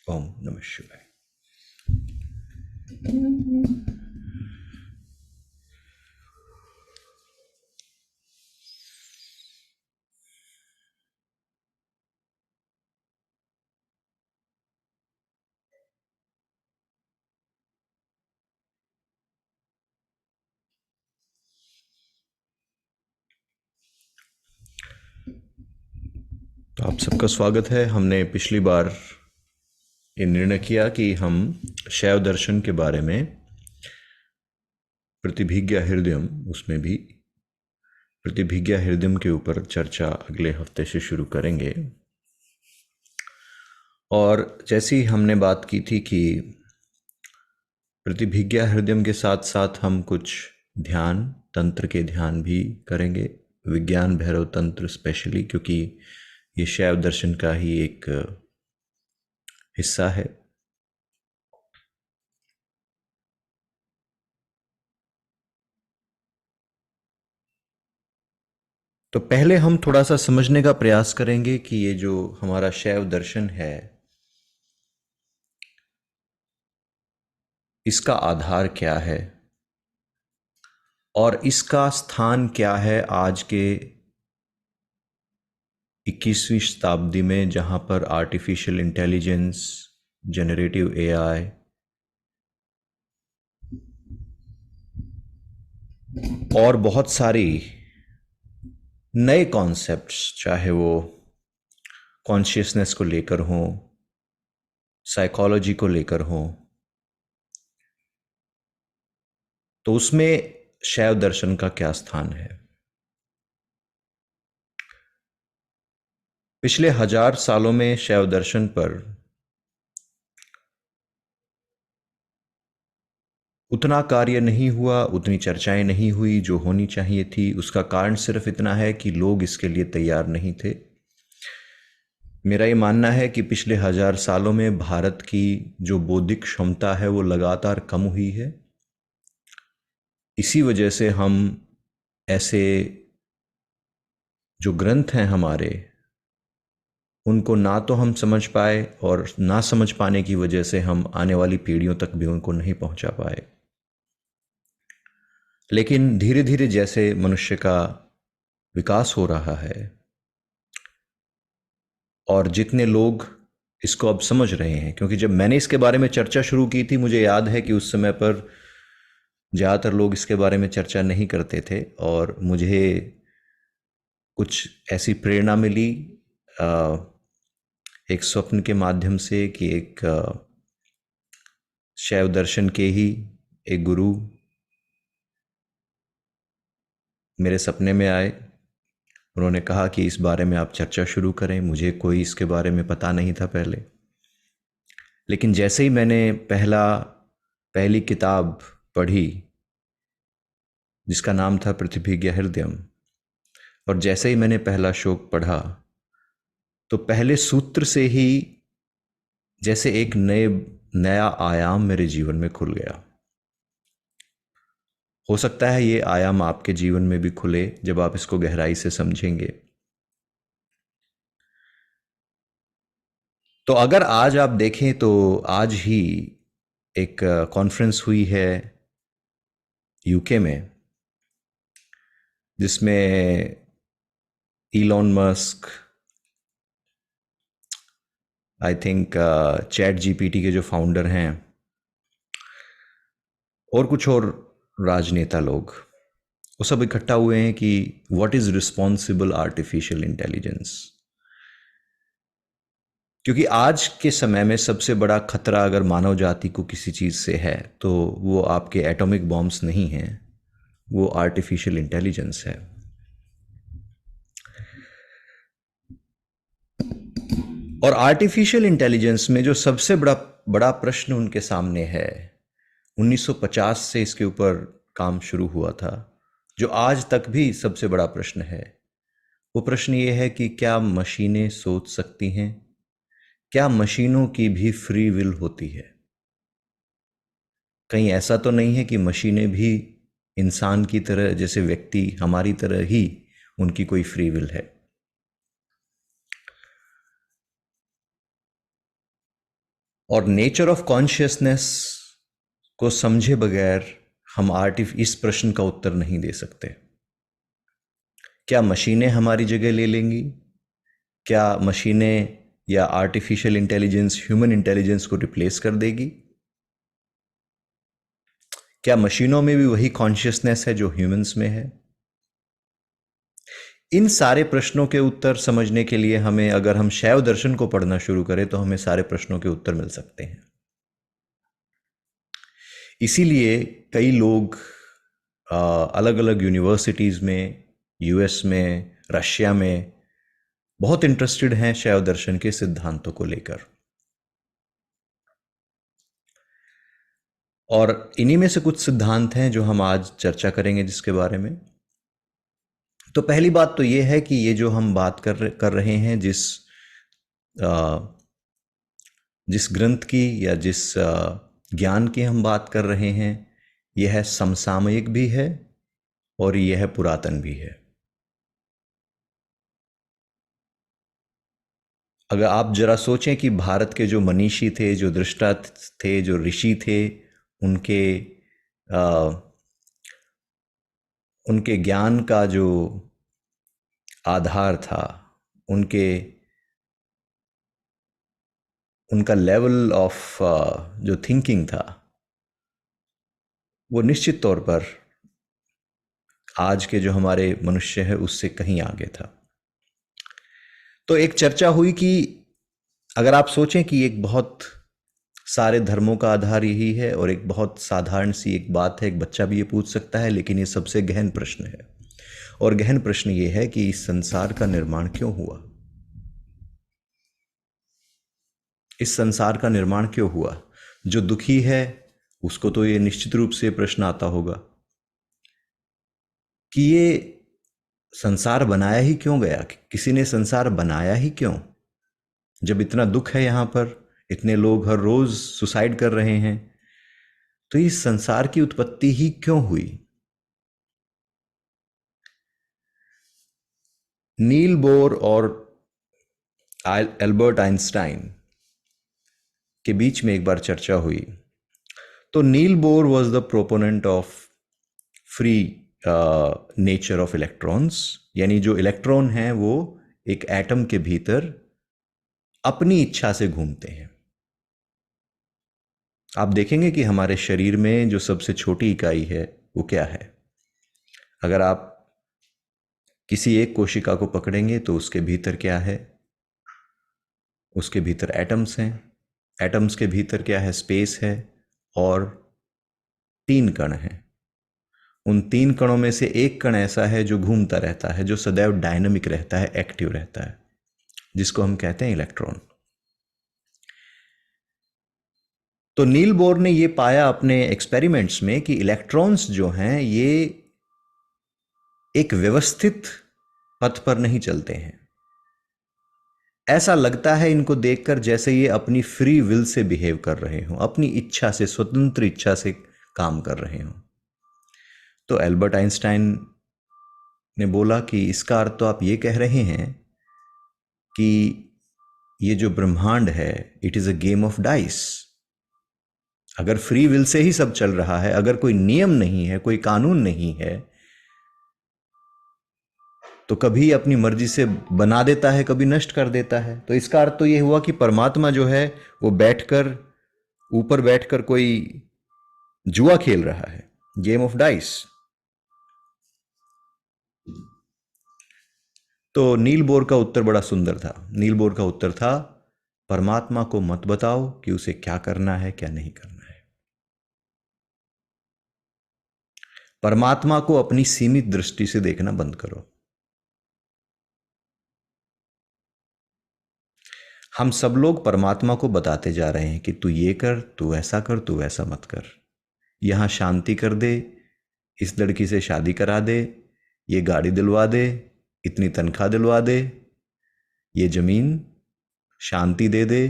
ओम नमः शिवाय। तो आप सबका स्वागत है। हमने पिछली बार ये निर्णय किया कि हम शैव दर्शन के बारे में प्रतिभिज्ञा हृदयम, उसमें भी प्रतिभिज्ञा हृदयम के ऊपर चर्चा अगले हफ्ते से शुरू करेंगे। और जैसी हमने बात की थी कि प्रतिभिज्ञा हृदयम के साथ साथ हम कुछ ध्यान तंत्र के ध्यान भी करेंगे, विज्ञान भैरव तंत्र स्पेशली, क्योंकि ये शैव दर्शन का ही एक हिस्सा है। तो पहले हम थोड़ा सा समझने का प्रयास करेंगे कि ये जो हमारा शैव दर्शन है, इसका आधार क्या है और इसका स्थान क्या है आज के 21वीं शताब्दी में, जहां पर आर्टिफिशियल इंटेलिजेंस, जनरेटिव एआई और बहुत सारी नए कॉन्सेप्ट्स, चाहे वो कॉन्शियसनेस को लेकर हों, साइकोलॉजी को लेकर हों, तो उसमें शैव दर्शन का क्या स्थान है। पिछले 1000 सालों में शैव दर्शन पर उतना कार्य नहीं हुआ, उतनी चर्चाएं नहीं हुई जो होनी चाहिए थी। उसका कारण सिर्फ इतना है कि लोग इसके लिए तैयार नहीं थे। मेरा ये मानना है कि पिछले 1000 सालों में भारत की जो बौद्धिक क्षमता है वो लगातार कम हुई है। इसी वजह से हम ऐसे जो ग्रंथ हैं हमारे, उनको ना तो हम समझ पाए, और ना समझ पाने की वजह से हम आने वाली पीढ़ियों तक भी उनको नहीं पहुंचा पाए। लेकिन धीरे धीरे जैसे मनुष्य का विकास हो रहा है और जितने लोग इसको अब समझ रहे हैं, क्योंकि जब मैंने इसके बारे में चर्चा शुरू की थी, मुझे याद है कि उस समय पर ज़्यादातर लोग इसके बारे में चर्चा नहीं करते थे, और मुझे कुछ ऐसी प्रेरणा मिली एक स्वप्न के माध्यम से कि एक शैव दर्शन के ही एक गुरु मेरे सपने में आए। उन्होंने कहा कि इस बारे में आप चर्चा शुरू करें। मुझे कोई इसके बारे में पता नहीं था पहले, लेकिन जैसे ही मैंने पहली किताब पढ़ी जिसका नाम था प्रतिभिज्ञा हृदयम, और जैसे ही मैंने पहला श्लोक पढ़ा, तो पहले सूत्र से ही जैसे एक नया आयाम मेरे जीवन में खुल गया। हो सकता है ये आयाम आपके जीवन में भी खुले जब आप इसको गहराई से समझेंगे। तो अगर आज आप देखें तो आज ही एक कॉन्फ्रेंस हुई है यूके में, जिसमें Elon Musk, I think chat GPT के जो फाउंडर हैं, और कुछ और राजनेता लोग, वो सब इकट्ठा हुए हैं कि what is responsible artificial intelligence. क्योंकि आज के समय में सबसे बड़ा खतरा अगर मानव जाति को किसी चीज़ से है, तो वो आपके एटॉमिक बॉम्ब्स नहीं हैं, वो आर्टिफिशियल इंटेलिजेंस है। और आर्टिफिशियल इंटेलिजेंस में जो सबसे बड़ा बड़ा प्रश्न उनके सामने है, 1950 से इसके ऊपर काम शुरू हुआ था, जो आज तक भी सबसे बड़ा प्रश्न है, वो प्रश्न ये है कि क्या मशीनें सोच सकती हैं? क्या मशीनों की भी फ्री विल होती है? कहीं ऐसा तो नहीं है कि मशीनें भी इंसान की तरह, जैसे व्यक्ति हमारी तरह ही उनकी कोई फ्री विल है? और नेचर ऑफ कॉन्शियसनेस को समझे बगैर हम इस प्रश्न का उत्तर नहीं दे सकते। क्या मशीनें हमारी जगह ले लेंगी? क्या मशीनें या आर्टिफिशियल इंटेलिजेंस ह्यूमन इंटेलिजेंस को रिप्लेस कर देगी? क्या मशीनों में भी वही कॉन्शियसनेस है जो ह्यूमंस में है? इन सारे प्रश्नों के उत्तर समझने के लिए हमें, अगर हम शैव दर्शन को पढ़ना शुरू करें तो हमें सारे प्रश्नों के उत्तर मिल सकते हैं। इसीलिए कई लोग अलग अलग यूनिवर्सिटीज़ में, यूएस में, रशिया में बहुत इंटरेस्टेड हैं शैव दर्शन के सिद्धांतों को लेकर। और इन्हीं में से कुछ सिद्धांत हैं जो हम आज चर्चा करेंगे जिसके बारे में। तो पहली बात तो ये है कि ये जो हम बात कर रहे हैं, जिस ग्रंथ की या जिस ज्ञान की हम बात कर रहे हैं, यह समसामयिक भी है और यह पुरातन भी है। अगर आप जरा सोचें कि भारत के जो मनीषी थे, जो दृष्टा थे, जो ऋषि थे, उनके उनके ज्ञान का जो आधार था, उनके उनका लेवल ऑफ जो थिंकिंग था, वो निश्चित तौर पर आज के जो हमारे मनुष्य है उससे कहीं आगे था। तो एक चर्चा हुई कि अगर आप सोचें कि एक बहुत सारे धर्मों का आधार यही है और एक बहुत साधारण सी एक बात है, एक बच्चा भी ये पूछ सकता है, लेकिन ये सबसे गहन प्रश्न है। और गहन प्रश्न ये है कि इस संसार का निर्माण क्यों हुआ? इस संसार का निर्माण क्यों हुआ? जो दुखी है उसको तो ये निश्चित रूप से प्रश्न आता होगा कि ये संसार बनाया ही क्यों गया? किसी ने संसार बनाया ही क्यों? जब इतना दुख है यहां पर, इतने लोग हर रोज सुसाइड कर रहे हैं, तो इस संसार की उत्पत्ति ही क्यों हुई? नील बोर और एल्बर्ट आइंस्टाइन के बीच में एक बार चर्चा हुई। तो Niels Bohr was the proponent of free nature of electrons, यानी जो इलेक्ट्रॉन हैं वो एक एटम के भीतर अपनी इच्छा से घूमते हैं। आप देखेंगे कि हमारे शरीर में जो सबसे छोटी इकाई है वो क्या है? अगर आप किसी एक कोशिका को पकड़ेंगे तो उसके भीतर क्या है? उसके भीतर एटम्स हैं। एटम्स के भीतर क्या है? स्पेस है और 3 कण हैं। उन 3 कणों में से एक कण ऐसा है जो घूमता रहता है, जो सदैव डायनामिक रहता है, एक्टिव रहता है, जिसको हम कहते हैं इलेक्ट्रॉन। तो नील बोर ने ये पाया अपने एक्सपेरिमेंट्स में कि इलेक्ट्रॉन्स जो हैं ये एक व्यवस्थित पथ पर नहीं चलते हैं। ऐसा लगता है इनको देखकर जैसे ये अपनी फ्री विल से बिहेव कर रहे हों, अपनी इच्छा से, स्वतंत्र इच्छा से काम कर रहे हों। तो एल्बर्ट आइंस्टाइन ने बोला कि इसका अर्थ तो आप ये कह रहे हैं कि ये जो ब्रह्मांड है, it is a game of dice. अगर फ्री विल से ही सब चल रहा है, अगर कोई नियम नहीं है, कोई कानून नहीं है, तो कभी अपनी मर्जी से बना देता है, कभी नष्ट कर देता है। तो इसका अर्थ तो ये हुआ कि परमात्मा जो है वो बैठकर, ऊपर बैठकर कोई जुआ खेल रहा है, गेम ऑफ डाइस। तो नील बोर का उत्तर बड़ा सुंदर था। नील बोर का उत्तर था, परमात्मा को मत बताओ कि उसे क्या करना है, क्या नहीं करना है। परमात्मा को अपनी सीमित दृष्टि से देखना बंद करो। हम सब लोग परमात्मा को बताते जा रहे हैं कि तू ये कर, तू ऐसा कर, तू वैसा मत कर, यहां शांति कर दे, इस लड़की से शादी करा दे, ये गाड़ी दिलवा दे, इतनी तनख्वाह दिलवा दे, ये जमीन, शांति दे दे।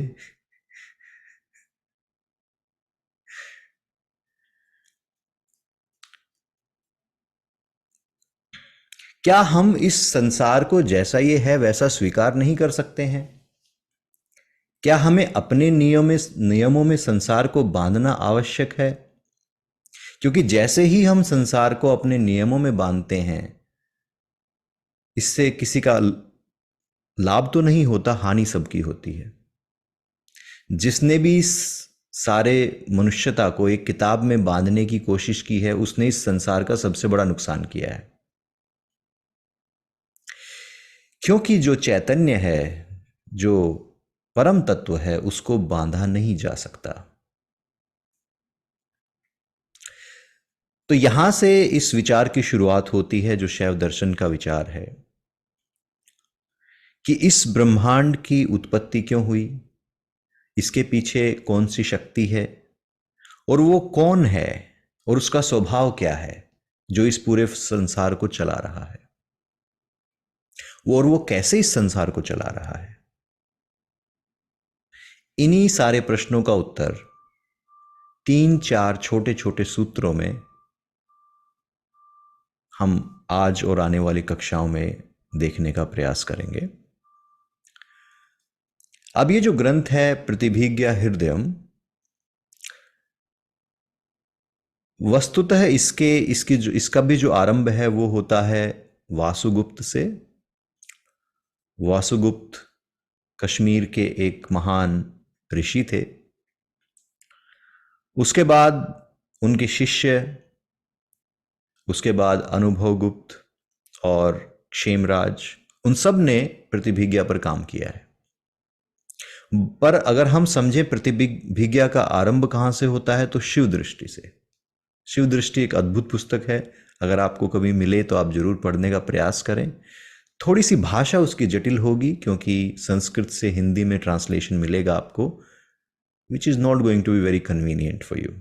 क्या हम इस संसार को जैसा ये है वैसा स्वीकार नहीं कर सकते हैं? क्या हमें अपने नियमों में संसार को बांधना आवश्यक है? क्योंकि जैसे ही हम संसार को अपने नियमों में बांधते हैं, इससे किसी का लाभ तो नहीं होता, हानि सबकी होती है। जिसने भी इस सारे मनुष्यता को एक किताब में बांधने की कोशिश की है, उसने इस संसार का सबसे बड़ा नुकसान किया है। क्योंकि जो चैतन्य है, जो परम तत्व है, उसको बांधा नहीं जा सकता। तो यहां से इस विचार की शुरुआत होती है, जो शैव दर्शन का विचार है, कि इस ब्रह्मांड की उत्पत्ति क्यों हुई, इसके पीछे कौन सी शक्ति है, और वो कौन है, और उसका स्वभाव क्या है जो इस पूरे संसार को चला रहा है, और वो कैसे इस संसार को चला रहा है। इन्हीं सारे प्रश्नों का उत्तर 3-4 छोटे छोटे सूत्रों में हम आज और आने वाली कक्षाओं में देखने का प्रयास करेंगे। अब ये जो ग्रंथ है प्रतिभिज्ञा हृदयम, वस्तुतः इसका भी जो आरंभ है वो होता है वासुगुप्त से। वासुगुप्त कश्मीर के एक महान ऋषि थे। उसके बाद उनके शिष्य, उसके बाद अनुभवगुप्त और क्षेमराज, उन सब ने प्रतिभिज्ञा पर काम किया है। पर अगर हम समझें प्रतिभिज्ञा का आरंभ कहां से होता है, तो शिव दृष्टि से। शिव दृष्टि एक अद्भुत पुस्तक है, अगर आपको कभी मिले तो आप जरूर पढ़ने का प्रयास करें। थोड़ी सी भाषा उसकी जटिल होगी, क्योंकि संस्कृत से हिंदी में ट्रांसलेशन मिलेगा आपको, which is not going to be very convenient for you,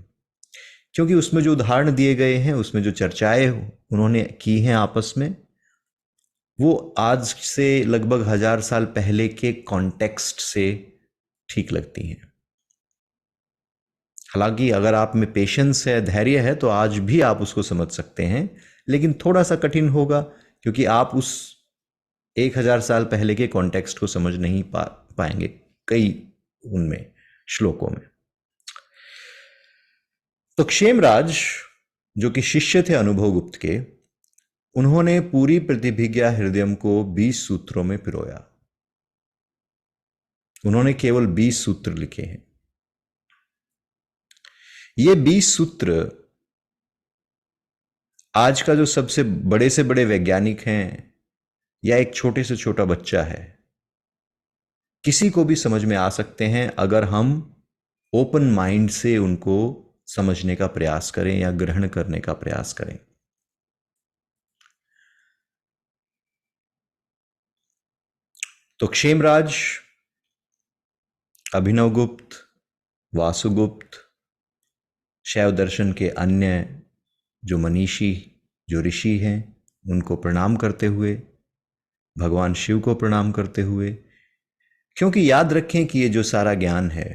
क्योंकि उसमें जो उदाहरण दिए गए हैं, उसमें जो चर्चाएं उन्होंने की हैं आपस में, वो आज से लगभग 1000 साल पहले के कॉन्टेक्स्ट से ठीक लगती हैं। हालांकि अगर आप में पेशेंस है, धैर्य है, तो आज भी आप उसको समझ सकते हैं, लेकिन थोड़ा सा कठिन होगा, क्योंकि आप उस 1000 साल पहले के कॉन्टेक्स्ट को समझ नहीं पाएंगे कई उनमें श्लोकों में। तो क्षेमराज, जो कि शिष्य थे अनुभवगुप्त के, उन्होंने पूरी प्रतिभिज्ञा हृदयम को 20 सूत्रों में पिरोया। उन्होंने केवल 20 सूत्र लिखे हैं। ये 20 सूत्र आज का जो सबसे बड़े से बड़े वैज्ञानिक हैं, या एक छोटे से छोटा बच्चा है, किसी को भी समझ में आ सकते हैं, अगर हम ओपन माइंड से उनको समझने का प्रयास करें या ग्रहण करने का प्रयास करें। तो क्षेमराज, अभिनवगुप्त, वासुगुप्त, शैव दर्शन के अन्य जो मनीषी, जो ऋषि हैं, उनको प्रणाम करते हुए, भगवान शिव को प्रणाम करते हुए, क्योंकि याद रखें कि ये जो सारा ज्ञान है,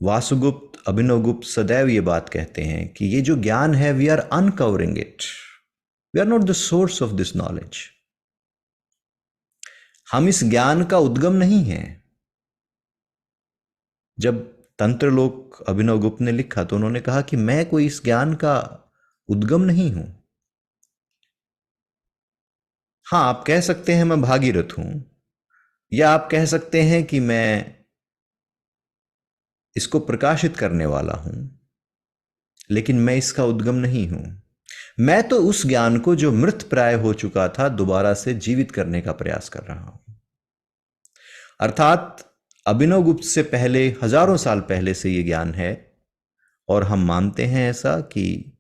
वासुगुप्त, अभिनवगुप्त सदैव ये बात कहते हैं कि ये जो ज्ञान है, we are uncovering it, we are not the source of this knowledge. हम इस ज्ञान का उद्गम नहीं है। जब तंत्रलोक अभिनवगुप्त ने लिखा, तो उन्होंने कहा कि मैं कोई इस ज्ञान का उद्गम नहीं हूं। हां, आप कह सकते हैं मैं भागीरथ हूं, या आप कह सकते हैं कि मैं इसको प्रकाशित करने वाला हूं, लेकिन मैं इसका उद्गम नहीं हूं। मैं तो उस ज्ञान को जो मृत प्राय हो चुका था, दोबारा से जीवित करने का प्रयास कर रहा हूं। अर्थात अभिनवगुप्त से पहले, हजारों साल पहले से यह ज्ञान है, और हम मानते हैं ऐसा कि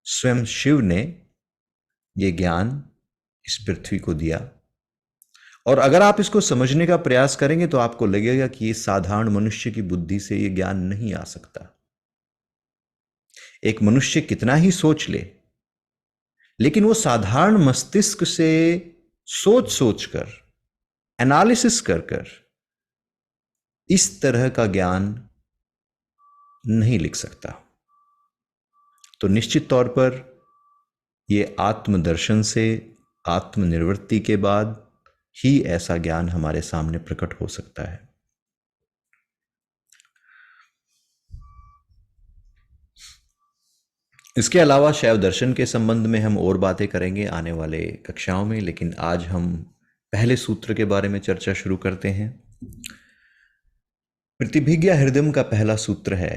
स्वयं शिव ने यह ज्ञान इस पृथ्वी को दिया। और अगर आप इसको समझने का प्रयास करेंगे, तो आपको लगेगा कि ये साधारण मनुष्य की बुद्धि से यह ज्ञान नहीं आ सकता। एक मनुष्य कितना ही सोच ले, लेकिन वो साधारण मस्तिष्क से सोच सोचकर, एनालिसिस कर कर इस तरह का ज्ञान नहीं लिख सकता। तो निश्चित तौर पर ये आत्मदर्शन से, आत्मनिर्वृत्ति के बाद ही ऐसा ज्ञान हमारे सामने प्रकट हो सकता है। इसके अलावा शैव दर्शन के संबंध में हम और बातें करेंगे आने वाले कक्षाओं में, लेकिन आज हम पहले सूत्र के बारे में चर्चा शुरू करते हैं। प्रतिभिज्ञा हृदयम का पहला सूत्र है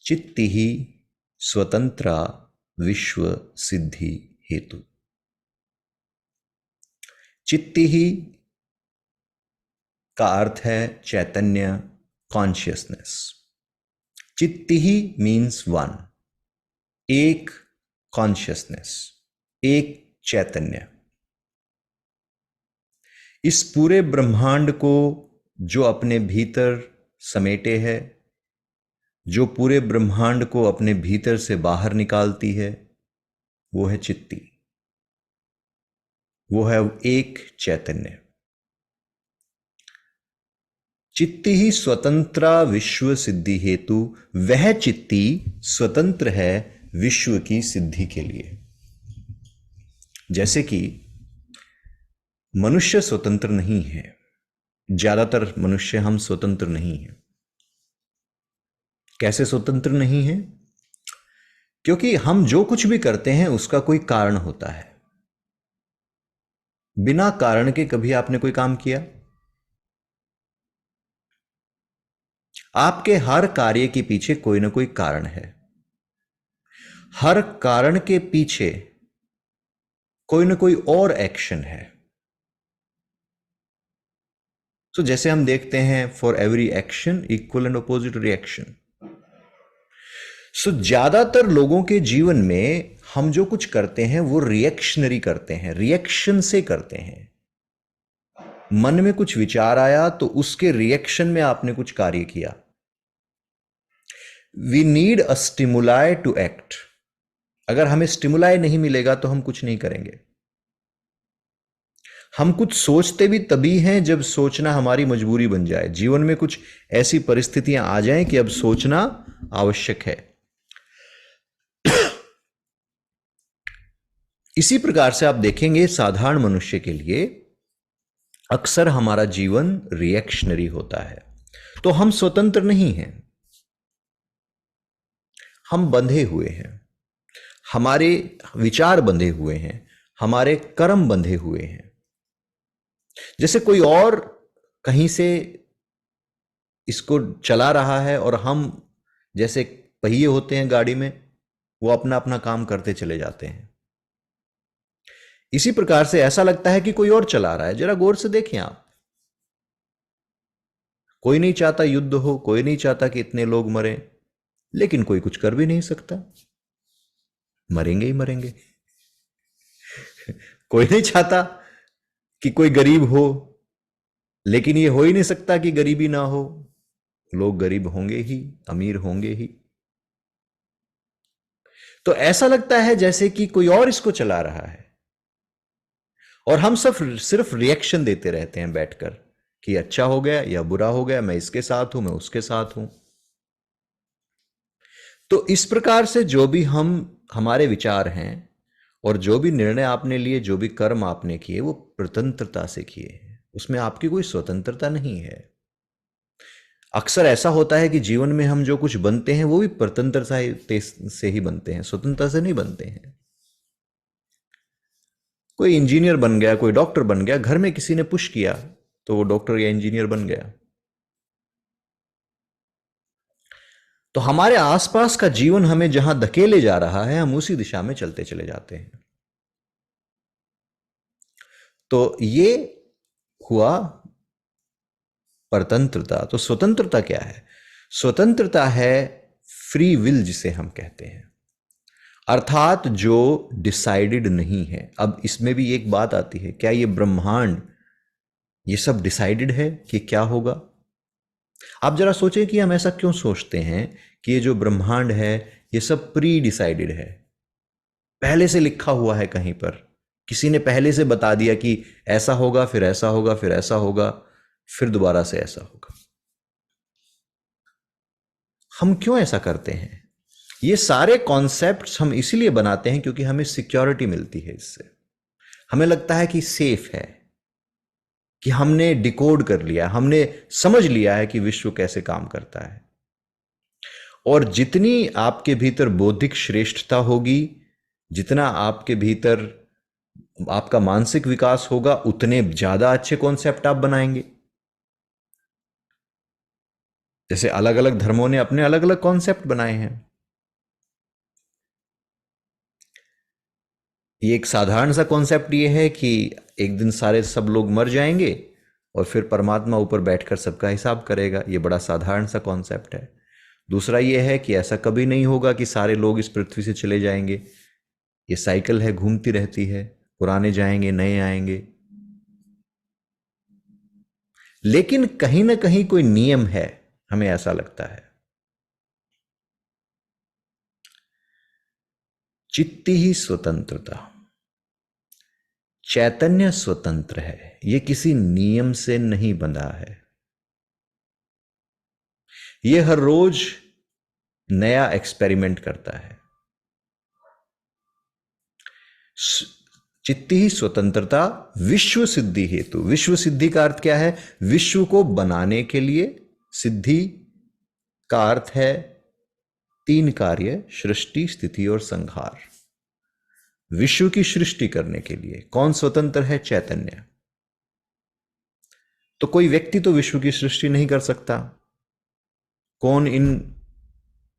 चित्ति ही स्वतंत्रा विश्व सिद्धि हेतु। चित्ति ही का अर्थ है चैतन्य, कॉन्शियसनेस। चित्ति ही मीन्स वन, एक कॉन्शियसनेस, एक चैतन्य। इस पूरे ब्रह्मांड को जो अपने भीतर समेटे है, जो पूरे ब्रह्मांड को अपने भीतर से बाहर निकालती है, वो है चित्ती, वो है एक चैतन्य। चित्ती ही स्वतंत्रा विश्व सिद्धि हेतु, वह चित्ती स्वतंत्र है विश्व की सिद्धि के लिए। जैसे कि मनुष्य स्वतंत्र नहीं है, ज्यादातर मनुष्य हम स्वतंत्र नहीं हैं। कैसे स्वतंत्र नहीं है? क्योंकि हम जो कुछ भी करते हैं उसका कोई कारण होता है। बिना कारण के कभी आपने कोई काम किया? आपके हर कार्य के पीछे कोई ना कोई कारण है। हर कारण के पीछे कोई ना कोई और एक्शन है। तो जैसे हम देखते हैं for every action equal and opposite reaction. So ज्यादातर लोगों के जीवन में हम जो कुछ करते हैं वो रिएक्शनरी करते हैं, रिएक्शन से करते हैं। मन में कुछ विचार आया तो उसके रिएक्शन में आपने कुछ कार्य किया। We need a stimuli to act. अगर हमें स्टिमुलाई नहीं मिलेगा तो हम कुछ नहीं करेंगे। हम कुछ सोचते भी तभी हैं जब सोचना हमारी मजबूरी बन जाए। जीवन में कुछ ऐसी परिस्थितियां आ जाएं कि अब सोचना आवश्यक है। इसी प्रकार से आप देखेंगे साधारण मनुष्य के लिए अक्सर हमारा जीवन रिएक्शनरी होता है। तो हम स्वतंत्र नहीं हैं, हम बंधे हुए हैं। हमारे विचार बंधे हुए हैं, हमारे कर्म बंधे हुए हैं। जैसे कोई और कहीं से इसको चला रहा है और हम जैसे पहिए होते हैं गाड़ी में, वो अपना अपना काम करते चले जाते हैं। इसी प्रकार से ऐसा लगता है कि कोई और चला रहा है। जरा गौर से देखें आप। कोई नहीं चाहता युद्ध हो, कोई नहीं चाहता कि इतने लोग मरें, लेकिन कोई कुछ कर भी नहीं सकता। मरेंगे ही मरेंगे। कोई नहीं चाहता कि कोई गरीब हो, लेकिन ये हो ही नहीं सकता कि गरीबी ना हो। लोग गरीब होंगे ही, अमीर होंगे ही। तो ऐसा लगता है जैसे कि कोई और इसको चला रहा है और हम सब सिर्फ रिएक्शन देते रहते हैं बैठकर कि अच्छा हो गया या बुरा हो गया, मैं इसके साथ हूं, मैं उसके साथ हूं। तो इस प्रकार से जो भी हमारे विचार हैं और जो भी निर्णय आपने लिए, जो भी कर्म आपने किए, वो स्वतंत्रता से किए हैं। उसमें आपकी कोई स्वतंत्रता नहीं है। अक्सर ऐसा होता है कि जीवन में हम जो कुछ बनते हैं वो भी स्वतंत्रता से ही बनते हैं, स्वतंत्रता से नहीं बनते हैं। कोई इंजीनियर बन गया, कोई डॉक्टर बन गया, घर में किसी ने पुश किया तो वो डॉक्टर या इंजीनियर बन गया। तो हमारे आसपास का जीवन हमें जहां धकेले जा रहा है, हम उसी दिशा में चलते चले जाते हैं। तो ये हुआ परतंत्रता। तो स्वतंत्रता क्या है? स्वतंत्रता है फ्री विल, जिसे हम कहते हैं, अर्थात जो डिसाइडेड नहीं है। अब इसमें भी एक बात आती है, क्या ये ब्रह्मांड ये सब डिसाइडेड है कि क्या होगा? आप जरा सोचें कि हम ऐसा क्यों सोचते हैं कि ये जो ब्रह्मांड है ये सब प्री डिसाइडेड है, पहले से लिखा हुआ है कहीं पर। किसी ने पहले से बता दिया कि ऐसा होगा, फिर ऐसा होगा, फिर ऐसा होगा, फिर दोबारा से ऐसा होगा। हम क्यों ऐसा करते हैं? ये सारे कॉन्सेप्ट्स हम इसीलिए बनाते हैं क्योंकि हमें सिक्योरिटी मिलती है इससे। हमें लगता है कि सेफ है, कि हमने डिकोड कर लिया, हमने समझ लिया है कि विश्व कैसे काम करता है। और जितनी आपके भीतर बौद्धिक श्रेष्ठता होगी, जितना आपके भीतर आपका मानसिक विकास होगा, उतने ज्यादा अच्छे कॉन्सेप्ट आप बनाएंगे। जैसे अलग अलग धर्मों ने अपने अलग अलग कॉन्सेप्ट बनाए हैं। ये एक साधारण सा कॉन्सेप्ट ये है कि एक दिन सारे सब लोग मर जाएंगे और फिर परमात्मा ऊपर बैठकर सबका हिसाब करेगा। ये बड़ा साधारण सा कॉन्सेप्ट है। दूसरा ये है कि ऐसा कभी नहीं होगा कि सारे लोग इस पृथ्वी से चले जाएंगे। ये साइकिल है, घूमती रहती है, पुराने जाएंगे, नए आएंगे। लेकिन कहीं ना कहीं कोई नियम है, हमें ऐसा लगता है। चित्ती ही स्वतंत्रता, चैतन्य स्वतंत्र है, यह किसी नियम से नहीं बंधा है। यह हर रोज नया एक्सपेरिमेंट करता है। चित्ती ही स्वतंत्रता विश्व सिद्धि हेतु। विश्व सिद्धि का अर्थ क्या है? विश्व को बनाने के लिए। सिद्धि का अर्थ है तीन कार्य: सृष्टि, स्थिति और संहार। विश्व की सृष्टि करने के लिए कौन स्वतंत्र है? चैतन्य। तो कोई व्यक्ति तो विश्व की सृष्टि नहीं कर सकता। कौन इन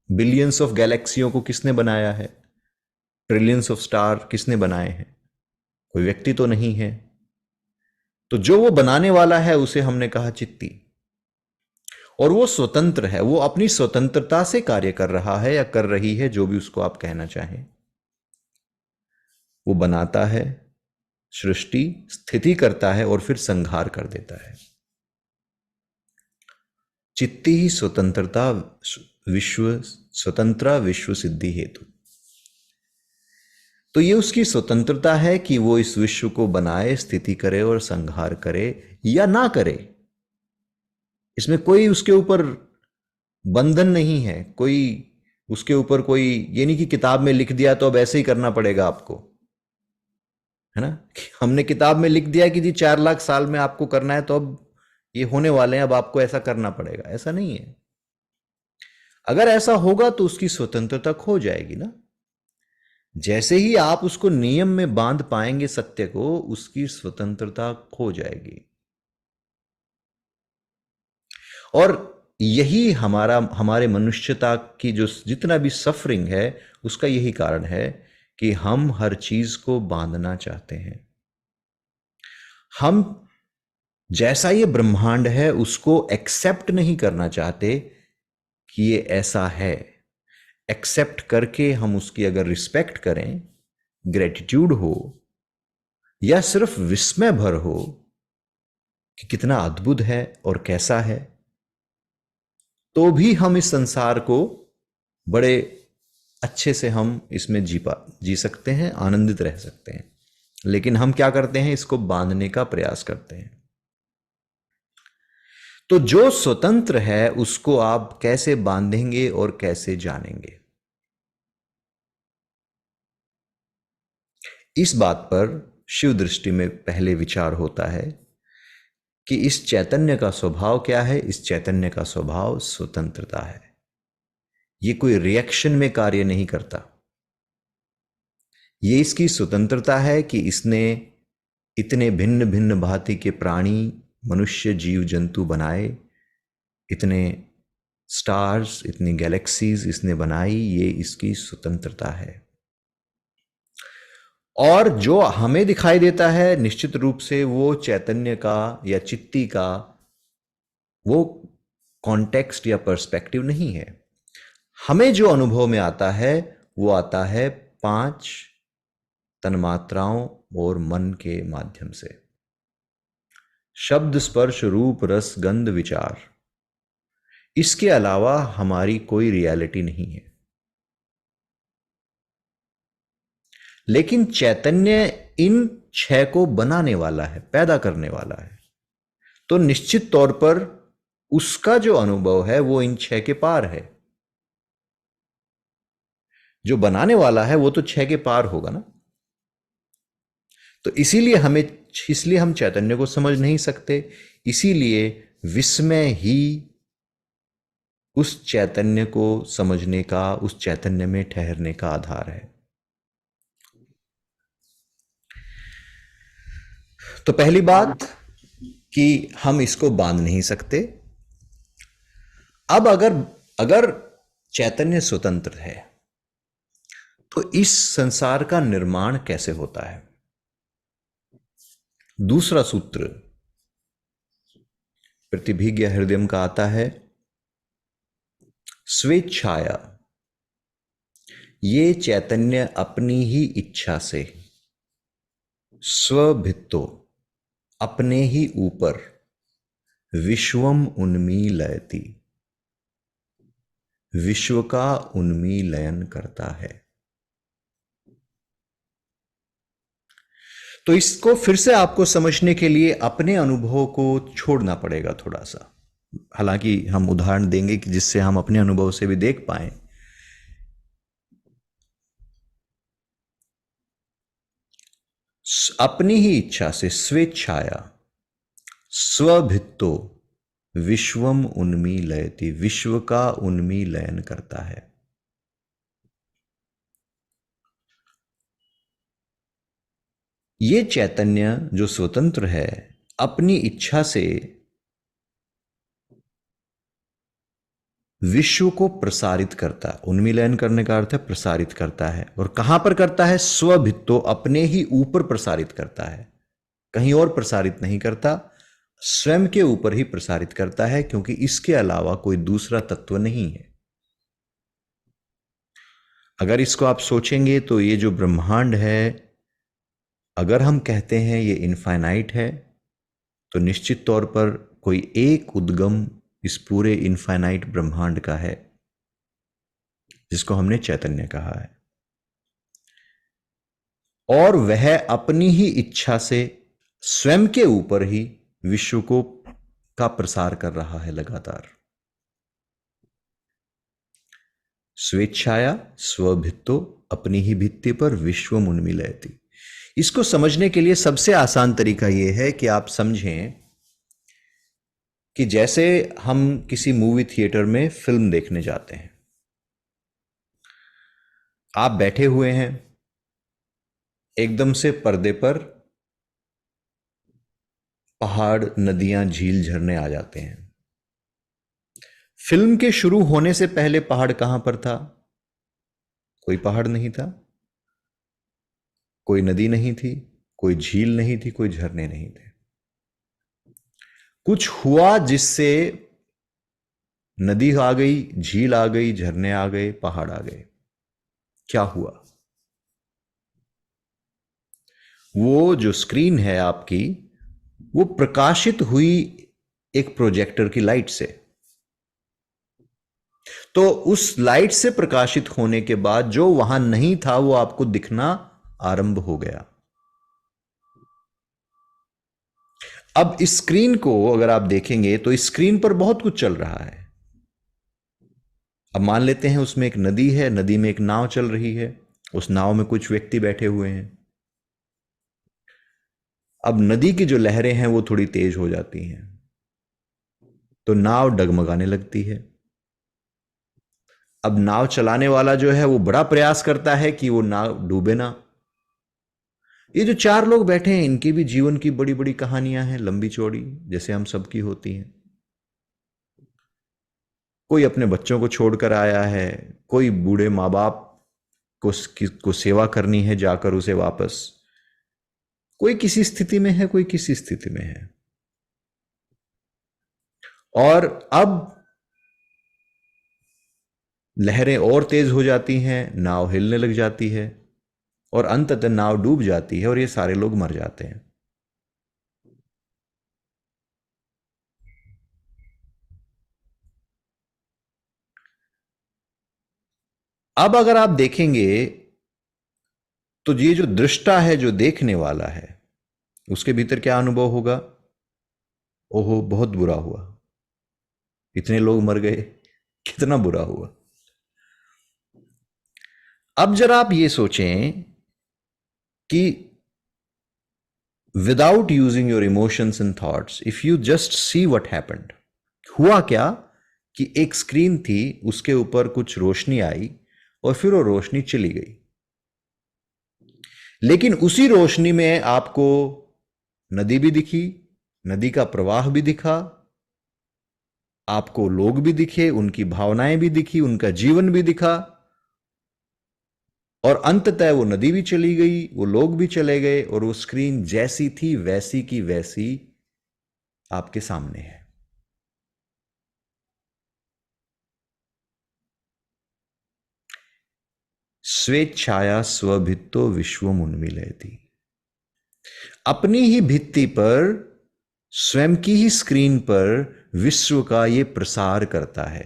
बिलियंस ऑफ गैलेक्सियों को किसने बनाया है? ट्रिलियंस ऑफ स्टार किसने बनाए हैं? कोई व्यक्ति तो नहीं है। तो जो वो बनाने वाला है उसे हमने कहा चित्ती। और वो स्वतंत्र है, वो अपनी स्वतंत्रता से कार्य कर रहा है या कर रही है, जो भी उसको आप कहना चाहें। वो बनाता है, सृष्टि स्थिति करता है और फिर संहार कर देता है। चित्ती ही स्वतंत्रता विश्व स्वतंत्र विश्व सिद्धि हेतु। तो ये उसकी स्वतंत्रता है कि वो इस विश्व को बनाए, स्थिति करे और संहार करे या ना करे। इसमें कोई उसके ऊपर बंधन नहीं है, कोई उसके ऊपर कोई ये नहीं कि किताब में लिख दिया तो अब ऐसे ही करना पड़ेगा आपको, है ना। हमने किताब में लिख दिया कि जी 4 लाख साल में आपको करना है, तो अब ये होने वाले हैं, अब आपको ऐसा करना पड़ेगा। ऐसा नहीं है। अगर ऐसा होगा तो उसकी स्वतंत्रता खो जाएगी ना। जैसे ही आप उसको नियम में बांध पाएंगे सत्य को, उसकी स्वतंत्रता खो जाएगी। और यही हमारे मनुष्यता की जो जितना भी सफरिंग है, उसका यही कारण है कि हम हर चीज को बांधना चाहते हैं। हम जैसा ये ब्रह्मांड है उसको एक्सेप्ट नहीं करना चाहते कि ये ऐसा है। एक्सेप्ट करके हम उसकी अगर रिस्पेक्ट करें, ग्रेटिट्यूड हो या सिर्फ विस्मय भर हो कि कितना अद्भुत है और कैसा है, तो भी हम इस संसार को बड़े अच्छे से हम इसमें जी सकते हैं, आनंदित रह सकते हैं। लेकिन हम क्या करते हैं? इसको बांधने का प्रयास करते हैं। तो जो स्वतंत्र है उसको आप कैसे बांधेंगे और कैसे जानेंगे? इस बात पर शिव दृष्टि में पहले विचार होता है कि इस चैतन्य का स्वभाव क्या है। इस चैतन्य का स्वभाव स्वतंत्रता है। ये कोई रिएक्शन में कार्य नहीं करता। ये इसकी स्वतंत्रता है कि इसने इतने भिन्न भिन्न भांति के प्राणी, मनुष्य, जीव जंतु बनाए, इतने स्टार्स, इतनी गैलेक्सीज इसने बनाई। ये इसकी स्वतंत्रता है। और जो हमें दिखाई देता है निश्चित रूप से वो चैतन्य का या चित्ती का वो कॉन्टेक्स्ट या पर्सपेक्टिव नहीं है। हमें जो अनुभव में आता है वो आता है 5 तन्मात्राओं और मन के माध्यम से। शब्द, स्पर्श, रूप, रस, गंध, विचार। इसके अलावा हमारी कोई रियलिटी नहीं है। लेकिन चैतन्य इन 6 को बनाने वाला है, पैदा करने वाला है। तो निश्चित तौर पर उसका जो अनुभव है वो इन 6 के पार है। जो बनाने वाला है वो तो 6 के पार होगा ना। तो इसलिए हम चैतन्य को समझ नहीं सकते। इसीलिए विस्मय ही उस चैतन्य को समझने का, उस चैतन्य में ठहरने का आधार है। तो पहली बात कि हम इसको बांध नहीं सकते। अब अगर अगर चैतन्य स्वतंत्र है तो इस संसार का निर्माण कैसे होता है? दूसरा सूत्र प्रतिभिज्ञ हृदय का आता है, स्वेच्छाया ये चैतन्य अपनी ही इच्छा से स्वभित्तो अपने ही ऊपर विश्वम उन्मीलयति विश्व का उन्मीलयन करता है। तो इसको फिर से आपको समझने के लिए अपने अनुभव को छोड़ना पड़ेगा थोड़ा सा। हालांकि हम उदाहरण देंगे कि जिससे हम अपने अनुभव से भी देख पाए। अपनी ही इच्छा से स्वेच्छाया स्वभित्तो विश्वम उन्मीलयति विश्व का उन्मीलयन करता है। ये चैतन्य जो स्वतंत्र है अपनी इच्छा से विश्व को प्रसारित करता है। उन्मीलयन करने का अर्थ है प्रसारित करता है। और कहां पर करता है? स्वभित्तो अपने ही ऊपर प्रसारित करता है, कहीं और प्रसारित नहीं करता, स्वयं के ऊपर ही प्रसारित करता है, क्योंकि इसके अलावा कोई दूसरा तत्व नहीं है। अगर इसको आप सोचेंगे तो ये जो ब्रह्मांड है, अगर हम कहते हैं ये इनफाइनाइट है, तो निश्चित तौर पर कोई एक उद्गम इस पूरे इनफाइनाइट ब्रह्मांड का है, जिसको हमने चैतन्य कहा है। और वह अपनी ही इच्छा से स्वयं के ऊपर ही विश्व को का प्रसार कर रहा है लगातार। स्वेच्छाया स्वभित्तो अपनी ही भित्ति पर विश्वम उन्मीलयति। इसको समझने के लिए सबसे आसान तरीका यह है कि आप समझें कि जैसे हम किसी मूवी थिएटर में फिल्म देखने जाते हैं, आप बैठे हुए हैं, एकदम से पर्दे पर पहाड़, नदियां, झील, झरने आ जाते हैं। फिल्म के शुरू होने से पहले पहाड़ कहां पर था? कोई पहाड़ नहीं था, कोई नदी नहीं थी, कोई झील नहीं थी, कोई झरने नहीं थे। कुछ हुआ जिससे नदी आ गई, झील आ गई, झरने आ गए, पहाड़ आ गए। क्या हुआ? वो जो स्क्रीन है आपकी, वो प्रकाशित हुई एक प्रोजेक्टर की लाइट से। तो उस लाइट से प्रकाशित होने के बाद जो वहां नहीं था वो आपको दिखना आरंभ हो गया। अब इस स्क्रीन को अगर आप देखेंगे तो इस स्क्रीन पर बहुत कुछ चल रहा है। अब मान लेते हैं उसमें एक नदी है, नदी में एक नाव चल रही है, उस नाव में कुछ व्यक्ति बैठे हुए हैं। अब नदी की जो लहरें हैं वो थोड़ी तेज हो जाती हैं, तो नाव डगमगाने लगती है। अब नाव चलाने वाला जो है वो बड़ा प्रयास करता है कि वो नाव डूबे ना। ये जो चार लोग बैठे हैं, इनकी भी जीवन की बड़ी बड़ी कहानियां हैं, लंबी चौड़ी, जैसे हम सबकी होती हैं। कोई अपने बच्चों को छोड़कर आया है, कोई बूढ़े माँ बाप को सेवा करनी है जाकर उसे वापस, कोई किसी स्थिति में है, कोई किसी स्थिति में है। और अब लहरें और तेज हो जाती हैं, नाव हिलने लग जाती है और अंततः नाव डूब जाती है और ये सारे लोग मर जाते हैं। अब अगर आप देखेंगे तो ये जो दृष्टा है, जो देखने वाला है, उसके भीतर क्या अनुभव होगा? ओहो, बहुत बुरा हुआ, इतने लोग मर गए, कितना बुरा हुआ। अब जरा आप ये सोचें कि without using your emotions and thoughts, if you just see what happened, हुआ क्या कि एक स्क्रीन थी, उसके ऊपर कुछ रोशनी आई और फिर वो रोशनी चली गई। लेकिन उसी रोशनी में आपको नदी भी दिखी, नदी का प्रवाह भी दिखा, आपको लोग भी दिखे, उनकी भावनाएं भी दिखी, उनका जीवन भी दिखा, और अंततः वो नदी भी चली गई, वो लोग भी चले गए, और वो स्क्रीन जैसी थी वैसी की वैसी आपके सामने है। स्वेच्छाया स्वभित्तो विश्वमुन्मीलयति। अपनी ही भित्ति पर, स्वयं की ही स्क्रीन पर विश्व का ये प्रसार करता है।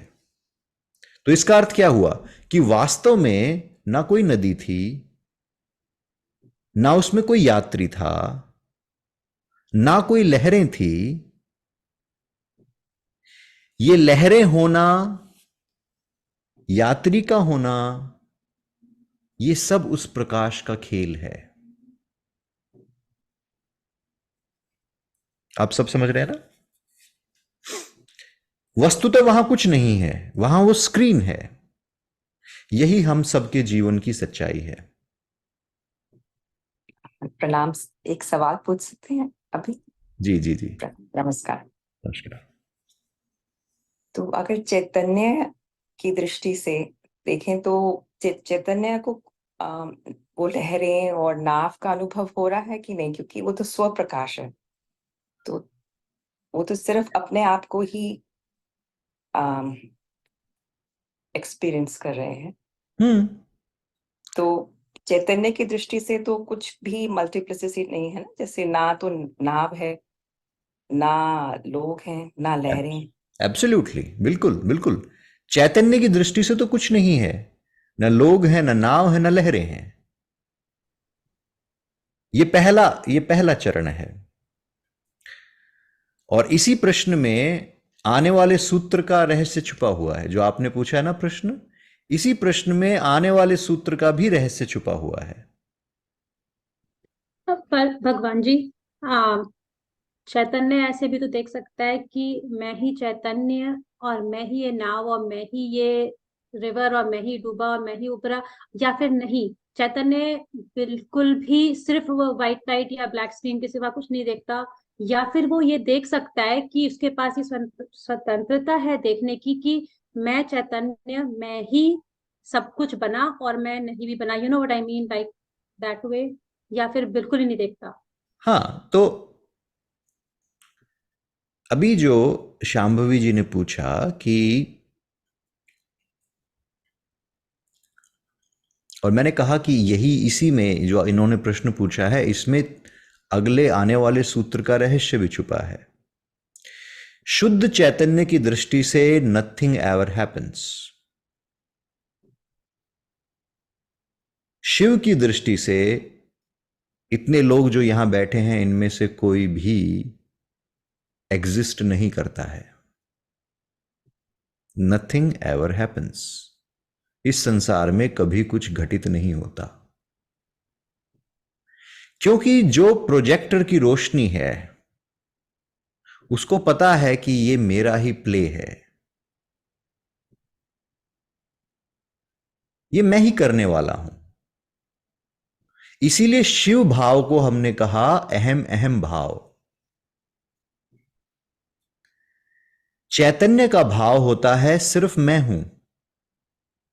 तो इसका अर्थ क्या हुआ कि वास्तव में ना कोई नदी थी, ना उसमें कोई यात्री था, ना कोई लहरें थी। ये लहरें होना, यात्री का होना, ये सब उस प्रकाश का खेल है। आप सब समझ रहे हैं ना? वस्तुतः वहां कुछ नहीं है, वहां वो स्क्रीन है। यही हम सबके जीवन की सच्चाई है। प्रणाम, एक सवाल पूछ सकते हैं अभी? जी जी जी। नमस्कार। नमस्कार। तो अगर चैतन्य की दृष्टि से देखें तो चैतन्य को वो लहरें और नाव का अनुभव हो रहा है कि नहीं? क्योंकि वो तो स्व प्रकाश है, तो वो तो सिर्फ अपने आप को ही एक्सपीरियंस कर रहे हैं। तो चैतन्य की दृष्टि से तो कुछ भी मल्टीप्लिसिटी नहीं है ना, जैसे ना तो नाव है, ना लोग हैं, ना लहरें। एब्सोल्युटली, बिल्कुल बिल्कुल। चैतन्य की दृष्टि से तो कुछ नहीं है, न लोग हैं, न नाव है, न लहरें हैं। ये पहला चरण है। और इसी प्रश्न में आने वाले सूत्र का रहस्य छुपा हुआ है। जो आपने पूछा है ना प्रश्न, इसी प्रश्न में आने वाले सूत्र का भी रहस्य छुपा हुआ है। पर भगवान जी, चैतन्य ऐसे भी तो देख सकता है कि मैं ही चैतन्य और मैं ही ये नाव और मैं ही ये रिवर और मैं ही डूबा और मैं ही उभरा, या फिर नहीं, चैतन्य बिल्कुल भी सिर्फ वो व्हाइट लाइट या ब्लैक स्क्रीन के सिवा कुछ नहीं देखता, या फिर वो ये देख सकता है कि उसके पास ये स्वतंत्रता है देखने की कि मैं चैतन्य, मैं ही सब कुछ बना और मैं नहीं भी बना, you know what I mean, like that way, या फिर बिल्कुल ही नहीं देखता। हाँ, तो अभी जो शांभवी जी ने पूछा कि, और मैंने कहा कि यही, इसी में जो इन्होंने प्रश्न पूछा है, इसमें अगले आने वाले सूत्र का रहस्य भी छुपा है। शुद्ध चैतन्य की दृष्टि से नथिंग एवर हैपन्स। शिव की दृष्टि से इतने लोग जो यहां बैठे हैं, इनमें से कोई भी एग्जिस्ट नहीं करता है। Nothing ever happens. इस संसार में कभी कुछ घटित नहीं होता, क्योंकि जो प्रोजेक्टर की रोशनी है उसको पता है कि ये मेरा ही प्ले है, ये मैं ही करने वाला हूं। इसीलिए शिव भाव को हमने कहा अहम अहम भाव। चैतन्य का भाव होता है सिर्फ मैं हूं,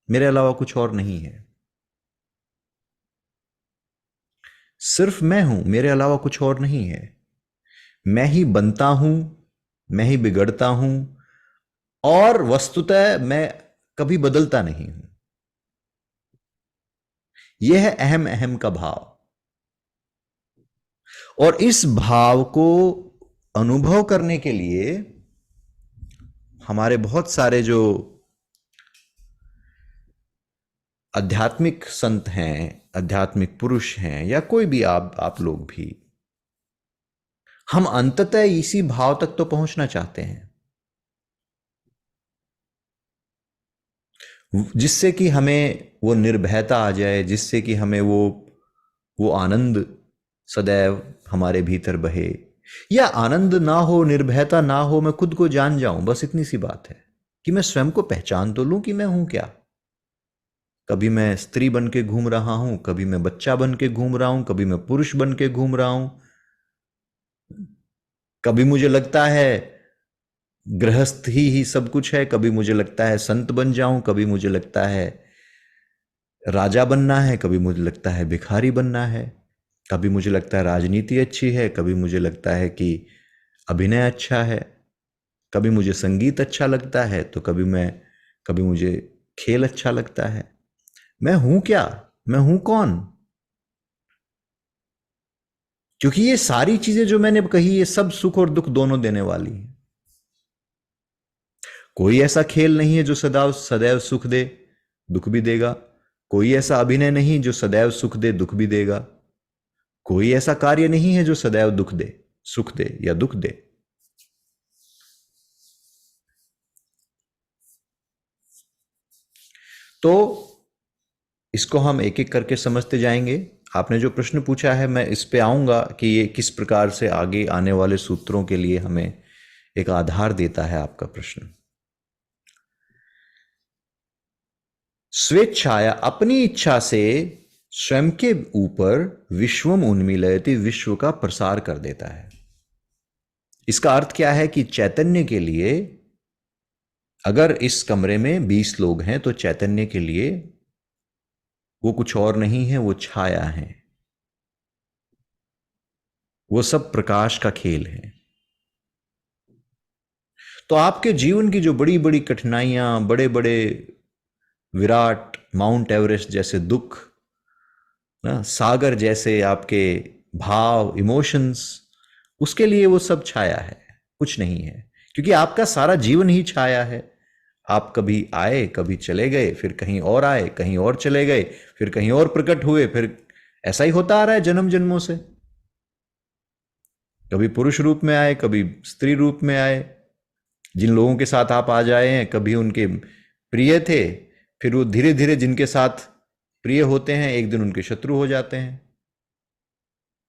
मेरे अलावा कुछ और नहीं है। सिर्फ मैं हूं, मेरे अलावा कुछ और नहीं है। मैं ही बनता हूं, मैं ही बिगड़ता हूं, और वस्तुतः मैं कभी बदलता नहीं हूं। यह है अहम अहम का भाव। और इस भाव को अनुभव करने के लिए हमारे बहुत सारे जो आध्यात्मिक संत हैं, आध्यात्मिक पुरुष हैं, या कोई भी आप लोग भी, हम अंततः इसी भाव तक तो पहुंचना चाहते हैं जिससे कि हमें वो निर्भयता आ जाए, जिससे कि हमें वो आनंद सदैव हमारे भीतर बहे। या आनंद ना हो, निर्भयता ना हो, मैं खुद को जान जाऊं, बस इतनी सी बात है। कि मैं स्वयं को पहचान तो लूं कि मैं हूं क्या। कभी मैं स्त्री बन के घूम रहा हूं, कभी मैं बच्चा बन के घूम रहा हूं, कभी मैं पुरुष बन के घूम रहा हूं। कभी मुझे लगता है गृहस्थ ही सब कुछ है, कभी मुझे लगता है संत बन जाऊं, कभी मुझे लगता है राजा बनना है, कभी मुझे लगता है भिखारी बनना है, कभी मुझे लगता है राजनीति अच्छी है, कभी मुझे लगता है कि अभिनय अच्छा है, कभी मुझे संगीत अच्छा लगता है, तो कभी मुझे खेल अच्छा लगता है। मैं हूं क्या, मैं हूं कौन? क्योंकि ये सारी चीजें जो मैंने कही, ये सब सुख और दुख दोनों देने वाली है। कोई ऐसा खेल नहीं है जो सदैव सदैव सुख दे, दुख भी देगा। कोई ऐसा अभिनय नहीं जो सदैव सुख दे, दुख भी देगा। कोई ऐसा कार्य नहीं है जो सदैव दुख दे, सुख दे या दुख दे। तो इसको हम एक एक करके समझते जाएंगे। आपने जो प्रश्न पूछा है, मैं इस पे आऊंगा कि ये किस प्रकार से आगे आने वाले सूत्रों के लिए हमें एक आधार देता है आपका प्रश्न। स्वेच्छाया, अपनी इच्छा से स्वयं के ऊपर विश्वम उन्मीलयति, विश्व का प्रसार कर देता है। इसका अर्थ क्या है कि चैतन्य के लिए, अगर इस कमरे में 20 लोग हैं तो चैतन्य के लिए वो कुछ और नहीं है, वो छाया है। वो सब प्रकाश का खेल है। तो आपके जीवन की जो बड़ी बड़ी कठिनाइयां, बड़े बड़े विराट माउंट एवरेस्ट जैसे दुख ना, सागर जैसे आपके भाव, इमोशंस, उसके लिए वो सब छाया है, कुछ नहीं है। क्योंकि आपका सारा जीवन ही छाया है। आप कभी आए, कभी चले गए, फिर कहीं और आए, कहीं और चले गए, फिर कहीं और प्रकट हुए, फिर ऐसा ही होता आ रहा है जन्म जन्मों से। कभी पुरुष रूप में आए, कभी स्त्री रूप में आए। जिन लोगों के साथ आप आ जाए हैं, कभी उनके प्रिय थे, फिर वो धीरे धीरे जिनके साथ प्रिय होते हैं, एक दिन उनके शत्रु हो जाते हैं।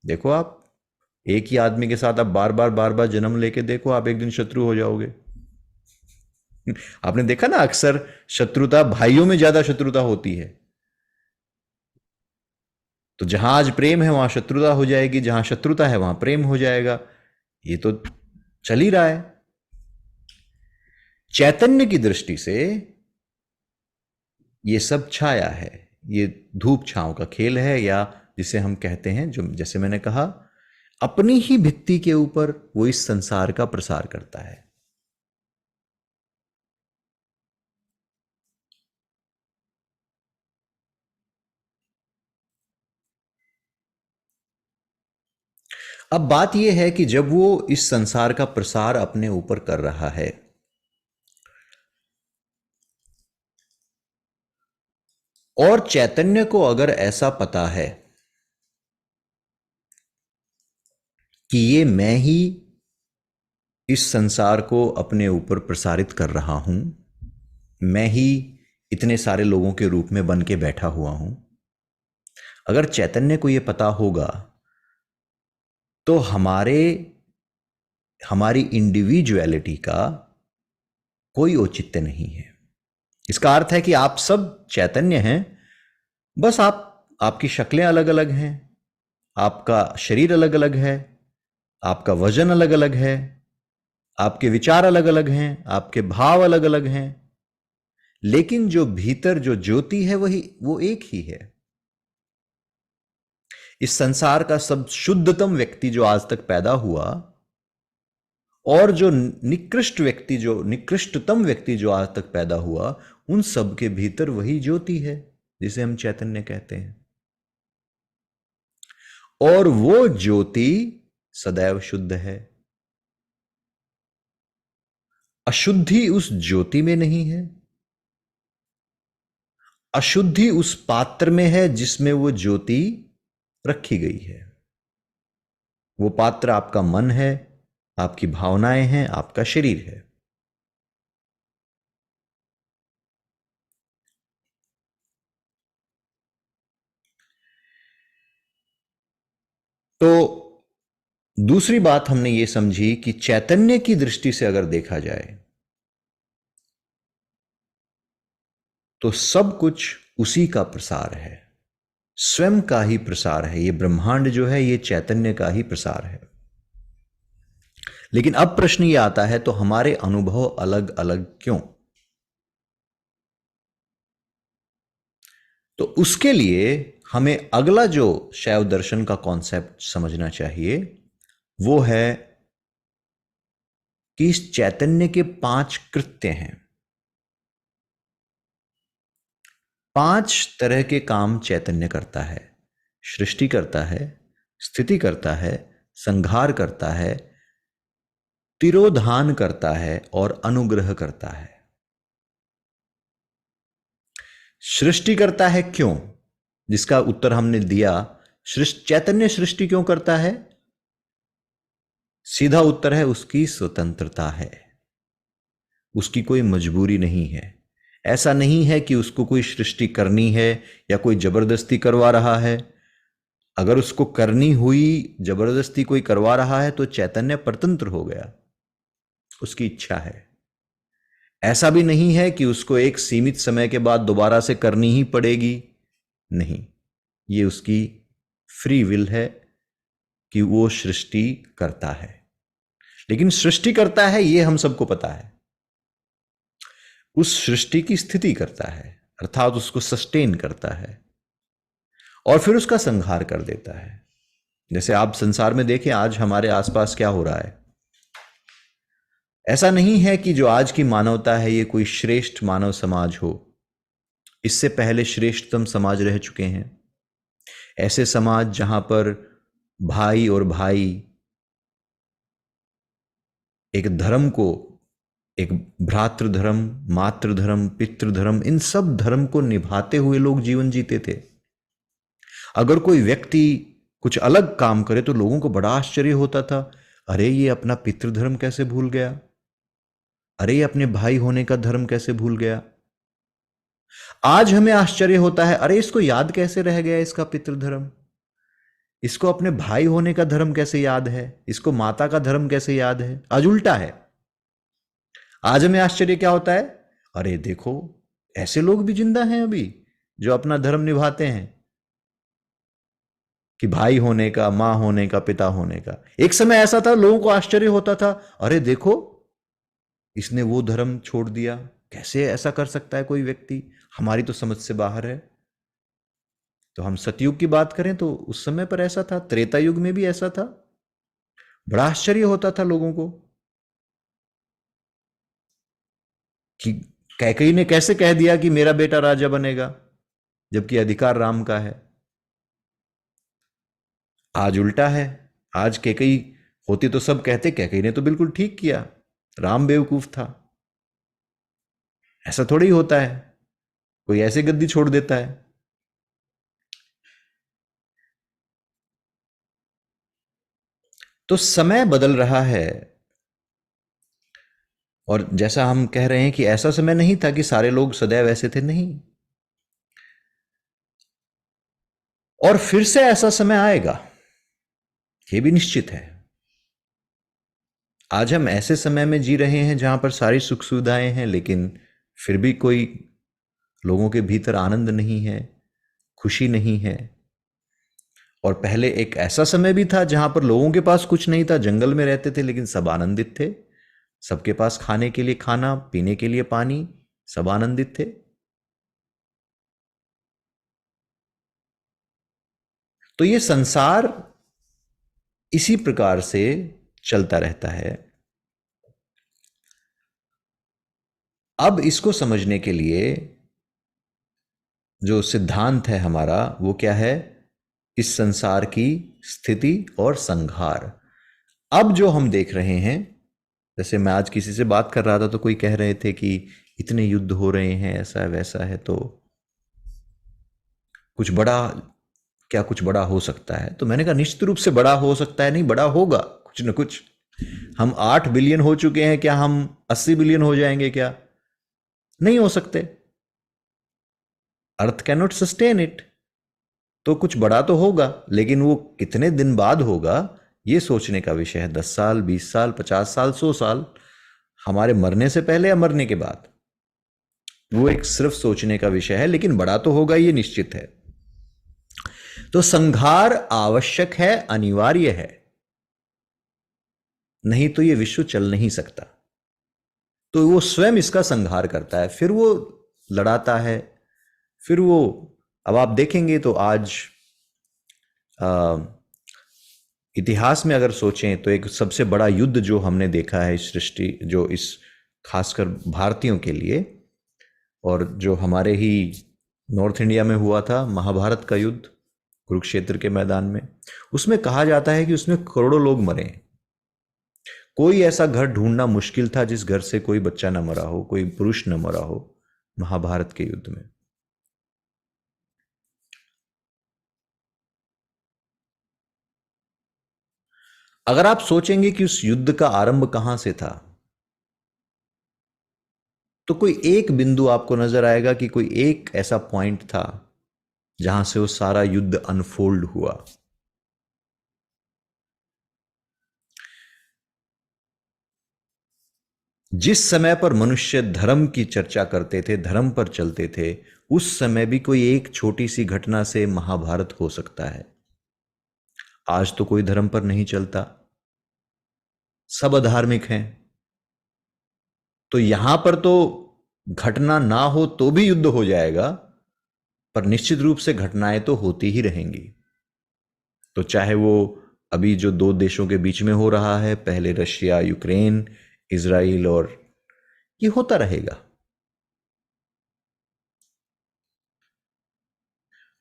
देखो, आप एक ही आदमी के साथ आप बार बार जन्म लेके देखो, आप एक दिन शत्रु हो जाओगे। आपने देखा ना, अक्सर शत्रुता भाइयों में ज्यादा शत्रुता होती है। तो जहां आज प्रेम है वहां शत्रुता हो जाएगी, जहां शत्रुता है वहां प्रेम हो जाएगा। ये तो चल ही रहा है। चैतन्य की दृष्टि से ये सब छाया है, ये धूप छांव का खेल है, या जिसे हम कहते हैं, जो जैसे मैंने कहा, अपनी ही भित्ति के ऊपर वो इस संसार का प्रसार करता है। अब बात यह है कि जब वो इस संसार का प्रसार अपने ऊपर कर रहा है, और चैतन्य को अगर ऐसा पता है कि ये मैं ही इस संसार को अपने ऊपर प्रसारित कर रहा हूं, मैं ही इतने सारे लोगों के रूप में बन के बैठा हुआ हूं, अगर चैतन्य को यह पता होगा तो हमारी इंडिविजुअलिटी का कोई औचित्य नहीं है। इसका अर्थ है कि आप सब चैतन्य हैं, बस आपकी शक्लें अलग अलग हैं, आपका शरीर अलग अलग है, आपका वजन अलग अलग है, आपके विचार अलग अलग हैं, आपके भाव अलग अलग हैं, लेकिन जो भीतर जो ज्योति है वो एक ही है। इस संसार का सब शुद्धतम व्यक्ति जो आज तक पैदा हुआ, और जो निकृष्टतम व्यक्ति जो आज तक पैदा हुआ, उन सब के भीतर वही ज्योति है जिसे हम चैतन्य कहते हैं। और वो ज्योति सदैव शुद्ध है। अशुद्धि उस ज्योति में नहीं है, अशुद्धि उस पात्र में है जिसमें वो ज्योति रखी गई है। वो पात्र आपका मन है, आपकी भावनाएं हैं, आपका शरीर है। तो दूसरी बात हमने ये समझी कि चैतन्य की दृष्टि से अगर देखा जाए तो सब कुछ उसी का प्रसार है, स्वयं का ही प्रसार है। ये ब्रह्मांड जो है ये चैतन्य का ही प्रसार है। लेकिन अब प्रश्न ये आता है, तो हमारे अनुभव अलग अलग क्यों? तो उसके लिए हमें अगला जो शैव दर्शन का कॉन्सेप्ट समझना चाहिए वो है कि इस चैतन्य के 5 कृत्य हैं। 5 तरह के काम चैतन्य करता है। सृष्टि करता है, स्थिति करता है, संहार करता है, तिरोधान करता है और अनुग्रह करता है। सृष्टि करता है क्यों? जिसका उत्तर हमने दिया, चैतन्य सृष्टि क्यों करता है? सीधा उत्तर है उसकी स्वतंत्रता है, उसकी कोई मजबूरी नहीं है। ऐसा नहीं है कि उसको कोई सृष्टि करनी है या कोई जबरदस्ती करवा रहा है। अगर उसको करनी हुई, जबरदस्ती कोई करवा रहा है, तो चैतन्य परतंत्र हो गया, उसकी इच्छा है। ऐसा भी नहीं है कि उसको एक सीमित समय के बाद दोबारा से करनी ही पड़ेगी, नहीं, ये उसकी फ्री विल है कि वो सृष्टि करता है। लेकिन सृष्टि करता है ये हम सबको पता है, उस सृष्टि की स्थिति करता है, अर्थात उसको सस्टेन करता है और फिर उसका संहार कर देता है। जैसे आप संसार में देखें, आज हमारे आसपास क्या हो रहा है। ऐसा नहीं है कि जो आज की मानवता है ये कोई श्रेष्ठ मानव समाज हो, इससे पहले श्रेष्ठतम समाज रह चुके हैं। ऐसे समाज जहां पर भाई और भाई एक धर्म को, एक भ्रातृ धर्म, मातृ धर्म, पितृ धर्म, इन सब धर्म को निभाते हुए लोग जीवन जीते थे। अगर कोई व्यक्ति कुछ अलग काम करे तो लोगों को बड़ा आश्चर्य होता था, अरे ये अपना पितृ धर्म कैसे भूल गया, अरे ये अपने भाई होने का धर्म कैसे भूल गया। आज हमें आश्चर्य होता है, अरे इसको याद कैसे रह गया इसका पितृ धर्म, इसको अपने भाई होने का धर्म कैसे याद है, इसको माता का धर्म कैसे याद है। आज उल्टा है। आज हमें आश्चर्य क्या होता है, अरे देखो ऐसे लोग भी जिंदा हैं अभी जो अपना धर्म निभाते हैं, कि भाई होने का, मां होने का, पिता होने का। एक समय ऐसा था लोगों को आश्चर्य होता था, अरे देखो इसने वो धर्म छोड़ दिया, कैसे ऐसा कर सकता है कोई व्यक्ति, हमारी तो समझ से बाहर है। तो हम सतयुग की बात करें तो उस समय पर ऐसा था, त्रेता युग में भी ऐसा था। बड़ा आश्चर्य होता था लोगों को कि कैकेयी ने कैसे कह दिया कि मेरा बेटा राजा बनेगा, जबकि अधिकार राम का है। आज उल्टा है। आज कैकेयी होती तो सब कहते कैकेयी ने तो बिल्कुल ठीक किया, राम बेवकूफ था। ऐसा थोड़ी होता है, कोई ऐसे गद्दी छोड़ देता है। तो समय बदल रहा है, और जैसा हम कह रहे हैं कि ऐसा समय नहीं था कि सारे लोग सदैव ऐसे थे, नहीं। और फिर से ऐसा समय आएगा, यह भी निश्चित है। आज हम ऐसे समय में जी रहे हैं जहां पर सारी सुख सुविधाएं हैं, लेकिन फिर भी कोई लोगों के भीतर आनंद नहीं है, खुशी नहीं है। और पहले एक ऐसा समय भी था जहां पर लोगों के पास कुछ नहीं था, जंगल में रहते थे लेकिन सब आनंदित थे, सबके पास खाने के लिए खाना, पीने के लिए पानी, सब आनंदित थे। तो ये संसार इसी प्रकार से चलता रहता है। अब इसको समझने के लिए जो सिद्धांत है हमारा वो क्या है, इस संसार की स्थिति और संहार। अब जो हम देख रहे हैं, जैसे मैं आज किसी से बात कर रहा था तो कोई कह रहे थे कि इतने युद्ध हो रहे हैं, ऐसा है वैसा है, तो कुछ बड़ा, क्या कुछ बड़ा हो सकता है? तो मैंने कहा निश्चित रूप से बड़ा हो सकता है, नहीं बड़ा होगा कुछ न कुछ। हम 8 बिलियन हो चुके हैं, क्या हम 80 बिलियन हो जाएंगे? क्या नहीं हो सकते। Earth can not sustain it. तो कुछ बड़ा तो होगा, लेकिन वो कितने दिन बाद होगा ये सोचने का विषय है। 10 साल, 20 साल, 50 साल, 100 साल, हमारे मरने से पहले या मरने के बाद? वो एक सिर्फ सोचने का विषय है, लेकिन बड़ा तो होगा, ये निश्चित है। तो संहार आवश्यक है, अनिवार्य है, नहीं तो ये विश्व चल नहीं सकता। तो वो स्वयं इसका संहार करता है, फिर वो लड़ाता है, फिर वो, अब आप देखेंगे तो आज इतिहास में अगर सोचें तो एक सबसे बड़ा युद्ध जो हमने देखा है इस सृष्टि, जो इस खासकर भारतीयों के लिए, और जो हमारे ही नॉर्थ इंडिया में हुआ था, महाभारत का युद्ध कुरुक्षेत्र के मैदान में, उसमें कहा जाता है कि उसमें करोड़ों लोग मरे। कोई ऐसा घर ढूंढना मुश्किल था जिस घर से कोई बच्चा न मरा हो, कोई पुरुष न मरा हो महाभारत के युद्ध में। अगर आप सोचेंगे कि उस युद्ध का आरंभ कहां से था, तो कोई एक बिंदु आपको नजर आएगा कि कोई एक ऐसा पॉइंट था जहां से वो सारा युद्ध अनफोल्ड हुआ। जिस समय पर मनुष्य धर्म की चर्चा करते थे, धर्म पर चलते थे, उस समय भी कोई एक छोटी सी घटना से महाभारत हो सकता है। आज तो कोई धर्म पर नहीं चलता, सब अधार्मिक हैं। तो यहां पर तो घटना ना हो तो भी युद्ध हो जाएगा, पर निश्चित रूप से घटनाएं तो होती ही रहेंगी। तो चाहे वो अभी जो दो देशों के बीच में हो रहा है, पहले रशिया यूक्रेन, इजराइल, और ये होता रहेगा।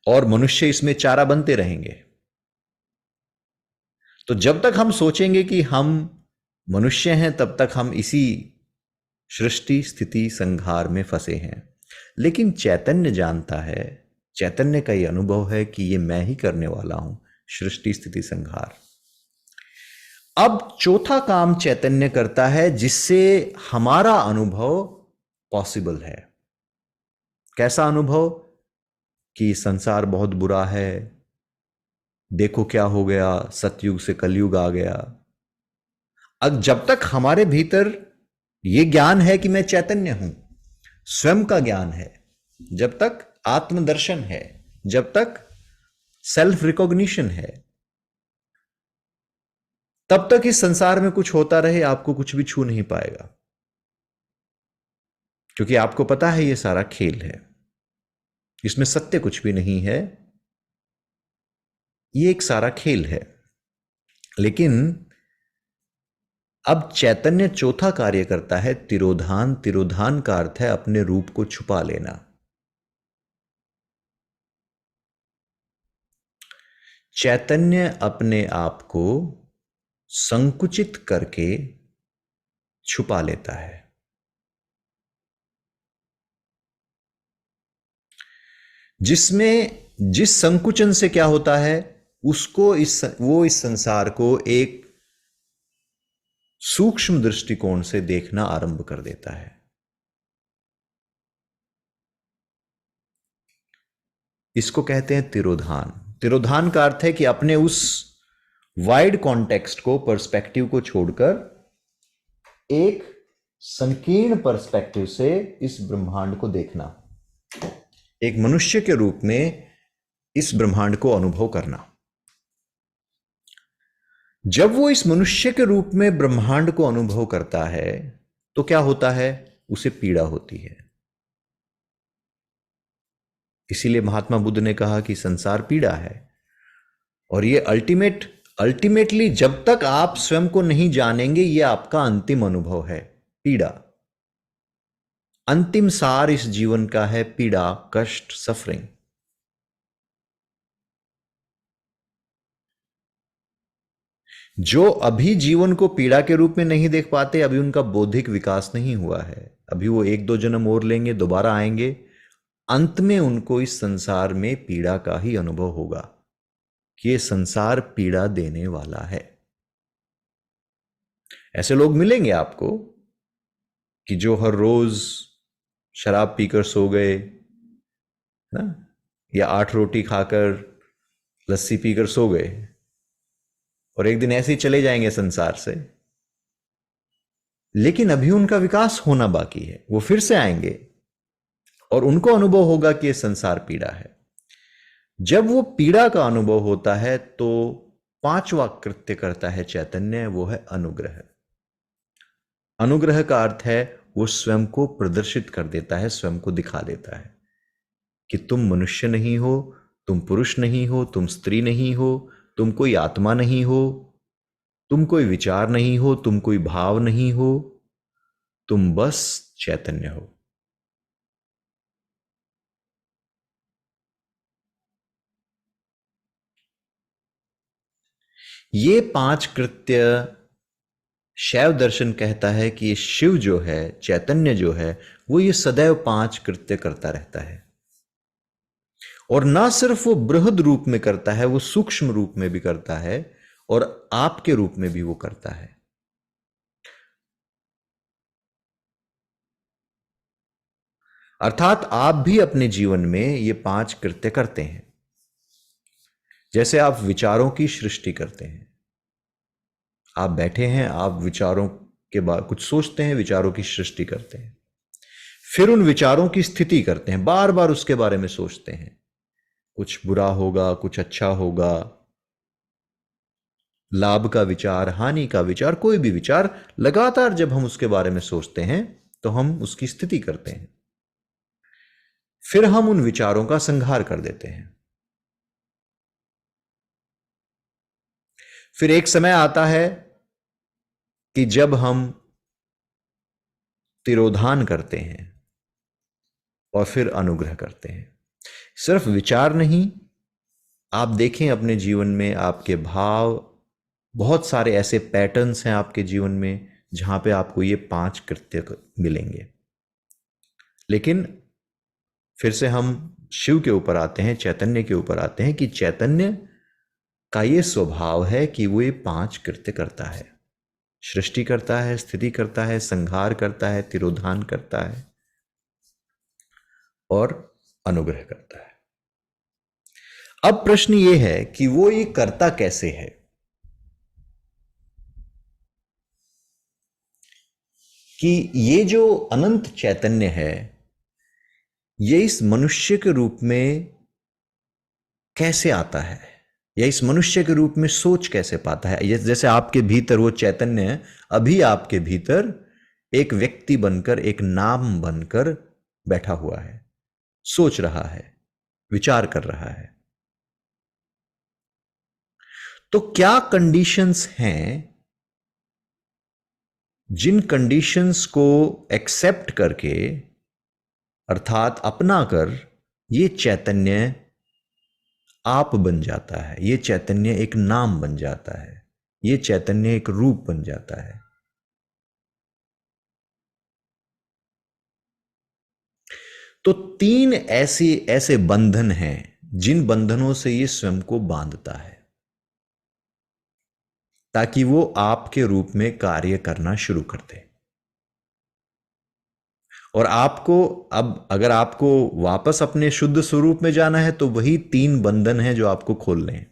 और मनुष्य इसमें चारा बनते रहेंगे। तो जब तक हम सोचेंगे कि हम मनुष्य हैं, तब तक हम इसी सृष्टि स्थिति संहार में फंसे हैं। लेकिन चैतन्य जानता है, चैतन्य का यह अनुभव है कि ये मैं ही करने वाला हूं, सृष्टि स्थिति संहार। अब चौथा काम चैतन्य करता है जिससे हमारा अनुभव पॉसिबल है। कैसा अनुभव? कि संसार बहुत बुरा है, देखो क्या हो गया, सतयुग से कलयुग आ गया। अब जब तक हमारे भीतर यह ज्ञान है कि मैं चैतन्य हूं, स्वयं का ज्ञान है, जब तक आत्मदर्शन है, जब तक सेल्फ रिकॉग्निशन है, तब तक इस संसार में कुछ होता रहे, आपको कुछ भी छू नहीं पाएगा। क्योंकि आपको पता है यह सारा खेल है, इसमें सत्य कुछ भी नहीं है, ये एक सारा खेल है। लेकिन अब चैतन्य चौथा कार्य करता है, तिरोधान। तिरोधान का अर्थ है अपने रूप को छुपा लेना। चैतन्य अपने आप को संकुचित करके छुपा लेता है। जिसमें जिस संकुचन से क्या होता है, उसको वो इस संसार को एक सूक्ष्म दृष्टिकोण से देखना आरंभ कर देता है। इसको कहते हैं तिरोधान। तिरोधान का अर्थ है कि अपने उस वाइड कॉन्टेक्स्ट को, पर्सपेक्टिव को छोड़कर एक संकीर्ण पर्सपेक्टिव से इस ब्रह्मांड को देखना, एक मनुष्य के रूप में इस ब्रह्मांड को अनुभव करना। जब वो इस मनुष्य के रूप में ब्रह्मांड को अनुभव करता है तो क्या होता है? उसे पीड़ा होती है। इसीलिए महात्मा बुद्ध ने कहा कि संसार पीड़ा है। और ये अल्टीमेटली जब तक आप स्वयं को नहीं जानेंगे, ये आपका अंतिम अनुभव है, पीड़ा। अंतिम सार इस जीवन का है पीड़ा, कष्ट, सफरिंग। जो अभी जीवन को पीड़ा के रूप में नहीं देख पाते, अभी उनका बौद्धिक विकास नहीं हुआ है। अभी वो एक दो जन्म और लेंगे, दोबारा आएंगे, अंत में उनको इस संसार में पीड़ा का ही अनुभव होगा कि ये संसार पीड़ा देने वाला है। ऐसे लोग मिलेंगे आपको कि जो हर रोज शराब पीकर सो गए ना, या 8 रोटी खाकर लस्सी पीकर सो गए, और एक दिन ऐसे ही चले जाएंगे संसार से। लेकिन अभी उनका विकास होना बाकी है, वो फिर से आएंगे और उनको अनुभव होगा कि ये संसार पीड़ा है। जब वो पीड़ा का अनुभव होता है तो पांचवा कृत्य करता है चैतन्य, वो है अनुग्रह। अनुग्रह का अर्थ है वो स्वयं को प्रदर्शित कर देता है, स्वयं को दिखा देता है कि तुम मनुष्य नहीं हो, तुम पुरुष नहीं हो, तुम स्त्री नहीं हो, तुम कोई आत्मा नहीं हो, तुम कोई विचार नहीं हो, तुम कोई भाव नहीं हो, तुम बस चैतन्य हो। ये पांच कृत्य शैव दर्शन कहता है कि शिव जो है, चैतन्य जो है, वो ये सदैव पांच कृत्य करता रहता है। और ना सिर्फ वो बृहद रूप में करता है, वो सूक्ष्म रूप में भी करता है और आपके रूप में भी वो करता है। अर्थात आप भी अपने जीवन में ये पांच कृत्य करते हैं। जैसे आप विचारों की सृष्टि करते हैं, आप बैठे हैं, आप विचारों के बाद कुछ सोचते हैं, विचारों की सृष्टि करते हैं, फिर उन विचारों की स्थिति करते हैं, बार बार उसके बारे में सोचते हैं, कुछ बुरा होगा, कुछ अच्छा होगा, लाभ का विचार, हानि का विचार, कोई भी विचार, लगातार जब हम उसके बारे में सोचते हैं तो हम उसकी स्थिति करते हैं, फिर हम उन विचारों का संहार कर देते हैं। फिर एक समय आता है कि जब हम तिरोधान करते हैं और फिर अनुग्रह करते हैं। सिर्फ विचार नहीं, आप देखें अपने जीवन में आपके भाव, बहुत सारे ऐसे पैटर्न्स हैं आपके जीवन में जहां पे आपको ये पांच कृत्य मिलेंगे। लेकिन फिर से हम शिव के ऊपर आते हैं, चैतन्य के ऊपर आते हैं कि चैतन्य का ये स्वभाव है कि वो ये पांच कृत्य करता है, सृष्टि करता है, स्थिति करता है, संहार करता है, तिरोधान करता है और अनुग्रह करता है। अब प्रश्न ये है कि वो ये करता कैसे है? कि ये जो अनंत चैतन्य है, ये इस मनुष्य के रूप में कैसे आता है, या इस मनुष्य के रूप में सोच कैसे पाता है? ये जैसे आपके भीतर वो चैतन्य है, अभी आपके भीतर एक व्यक्ति बनकर, एक नाम बनकर बैठा हुआ है, सोच रहा है, विचार कर रहा है। तो क्या कंडीशंस हैं जिन कंडीशंस को एक्सेप्ट करके, अर्थात अपना कर, ये चैतन्य आप बन जाता है, ये चैतन्य एक नाम बन जाता है, ये चैतन्य एक रूप बन जाता है? तो तीन ऐसे बंधन हैं जिन बंधनों से ये स्वयं को बांधता है ताकि वो आपके रूप में कार्य करना शुरू कर दे। और आपको अब अगर आपको वापस अपने शुद्ध स्वरूप में जाना है तो वही तीन बंधन हैं जो आपको खोलने हैं।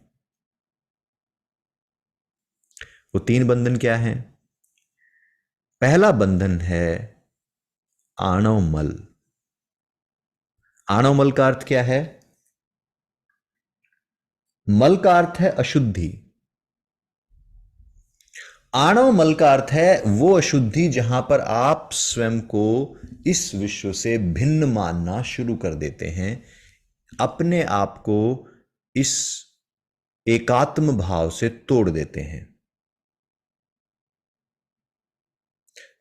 वो तीन बंधन क्या हैं? पहला बंधन है आणव मल। आणव मल का अर्थ क्या है? मल का अर्थ है अशुद्धि। आणव मल का अर्थ है वो अशुद्धि जहां पर आप स्वयं को इस विश्व से भिन्न मानना शुरू कर देते हैं, अपने आप को इस एकात्म भाव से तोड़ देते हैं।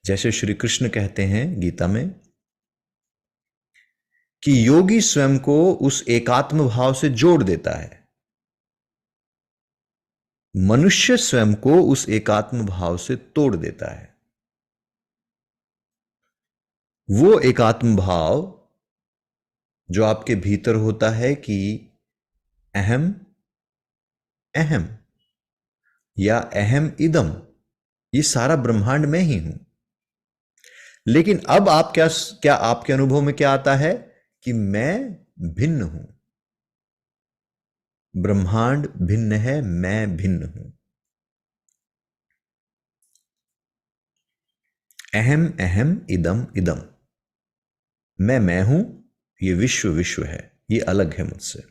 जैसे श्री कृष्ण कहते हैं गीता में कि योगी स्वयं को उस एकात्म भाव से जोड़ देता है, मनुष्य स्वयं को उस एकात्म भाव से तोड़ देता है। वो एकात्म भाव जो आपके भीतर होता है कि अहम अहम या अहम इदम, ये सारा ब्रह्मांड में ही हूं। लेकिन अब आप क्या आपके अनुभव में क्या आता है कि मैं भिन्न हूं, ब्रह्मांड भिन्न है, मैं भिन्न हूं। अहम अहम इदम इदम, मैं हूं, ये विश्व विश्व है, ये अलग है मुझसे।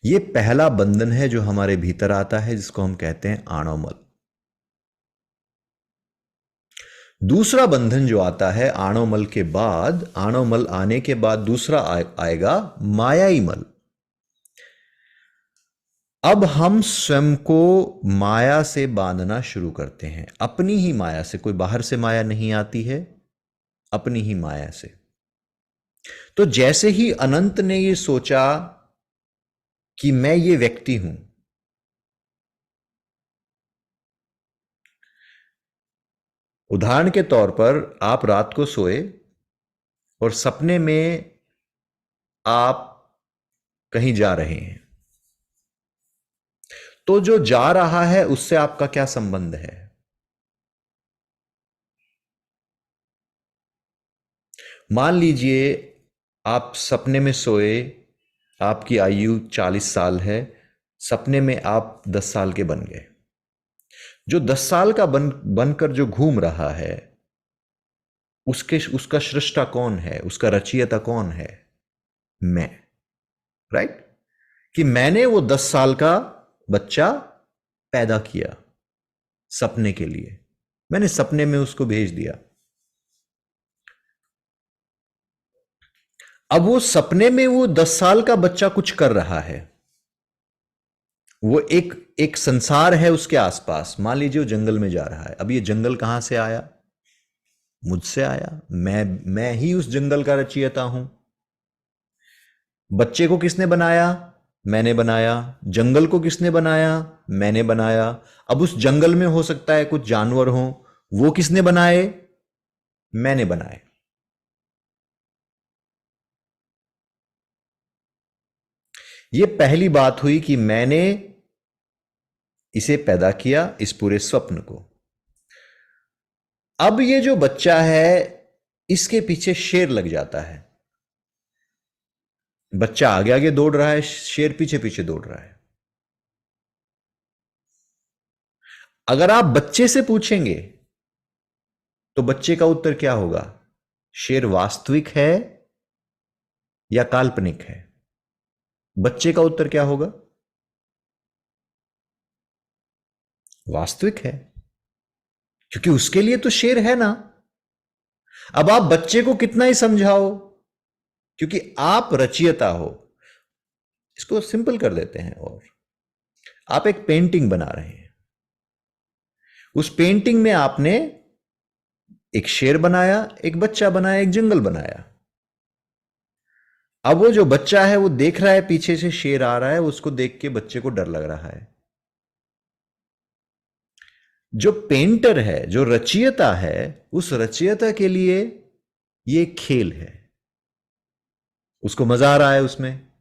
ये पहला बंधन है जो हमारे भीतर आता है, जिसको हम कहते हैं आणवमल। दूसरा बंधन जो आता है आणवमल के बाद, आणवमल आने के बाद दूसरा आएगा मायाई मल। अब हम स्वयं को माया से बांधना शुरू करते हैं, अपनी ही माया से। कोई बाहर से माया नहीं आती है, अपनी ही माया से। तो जैसे ही अनंत ने ये सोचा कि मैं ये व्यक्ति हूं, उदाहरण के तौर पर आप रात को सोए और सपने में आप कहीं जा रहे हैं, तो जो जा रहा है उससे आपका क्या संबंध है? मान लीजिए आप सपने में सोए, आपकी आयु 40 साल है, सपने में आप 10 साल के बन गए। जो 10 साल का बनकर जो घूम रहा है, उसका सृष्टा कौन है, उसका रचयिता कौन है? मैं। राइट? कि मैंने वो 10 साल का बच्चा पैदा किया सपने के लिए, मैंने सपने में उसको भेज दिया। अब वो सपने में वो 10 साल का बच्चा कुछ कर रहा है, वो एक संसार है उसके आसपास। मान लीजिए वो जंगल में जा रहा है। अब ये जंगल कहां से आया? मुझसे आया। मैं ही उस जंगल का रचयिता हूं। बच्चे को किसने बनाया? मैंने बनाया। जंगल को किसने बनाया? मैंने बनाया। अब उस जंगल में हो सकता है कुछ जानवर हो, वो किसने बनाए? मैंने बनाए। ये पहली बात हुई कि मैंने इसे पैदा किया, इस पूरे स्वप्न को। अब ये जो बच्चा है, इसके पीछे शेर लग जाता है। बच्चा आगे आगे दौड़ रहा है, शेर पीछे पीछे दौड़ रहा है। अगर आप बच्चे से पूछेंगे तो बच्चे का उत्तर क्या होगा? शेर वास्तविक है या काल्पनिक है? बच्चे का उत्तर क्या होगा? वास्तविक है, क्योंकि उसके लिए तो शेर है ना। अब आप बच्चे को कितना ही समझाओ, क्योंकि आप रचयिता हो। इसको सिंपल कर देते हैं, और आप एक पेंटिंग बना रहे हैं। उस पेंटिंग में आपने एक शेर बनाया, एक बच्चा बनाया, एक जंगल बनाया। अब वो जो बच्चा है वो देख रहा है पीछे से शेर आ रहा है, उसको देख के बच्चे को डर लग रहा है। जो पेंटर है, जो रचयिता है, उस रचयिता के लिए ये खेल है, उसको मजा आ रहा है उसमें।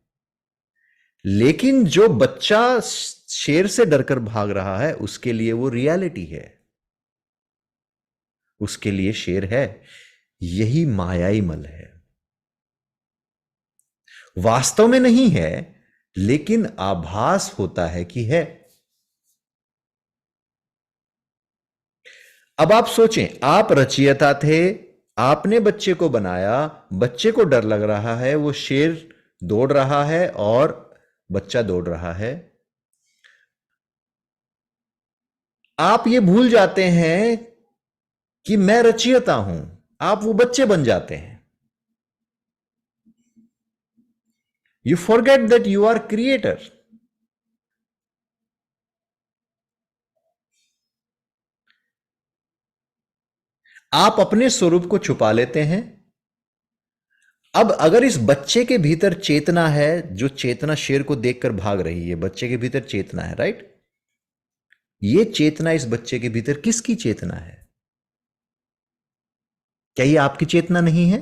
लेकिन जो बच्चा शेर से डरकर भाग रहा है, उसके लिए वो रियलिटी है, उसके लिए शेर है। यही मायाई मल है। वास्तव में नहीं है, लेकिन आभास होता है कि है। अब आप सोचें, आप रचयिता थे, आपने बच्चे को बनाया, बच्चे को डर लग रहा है, वो शेर दौड़ रहा है और बच्चा दौड़ रहा है। आप ये भूल जाते हैं कि मैं रचयिता हूं, आप वो बच्चे बन जाते हैं। You forget that you are creator. आप अपने स्वरूप को छुपा लेते हैं। अब अगर इस बच्चे के भीतर चेतना है, जो चेतना शेर को देखकर भाग रही है, बच्चे के भीतर चेतना है, राइट? ये चेतना इस बच्चे के भीतर किसकी चेतना है? क्या ये आपकी चेतना नहीं है?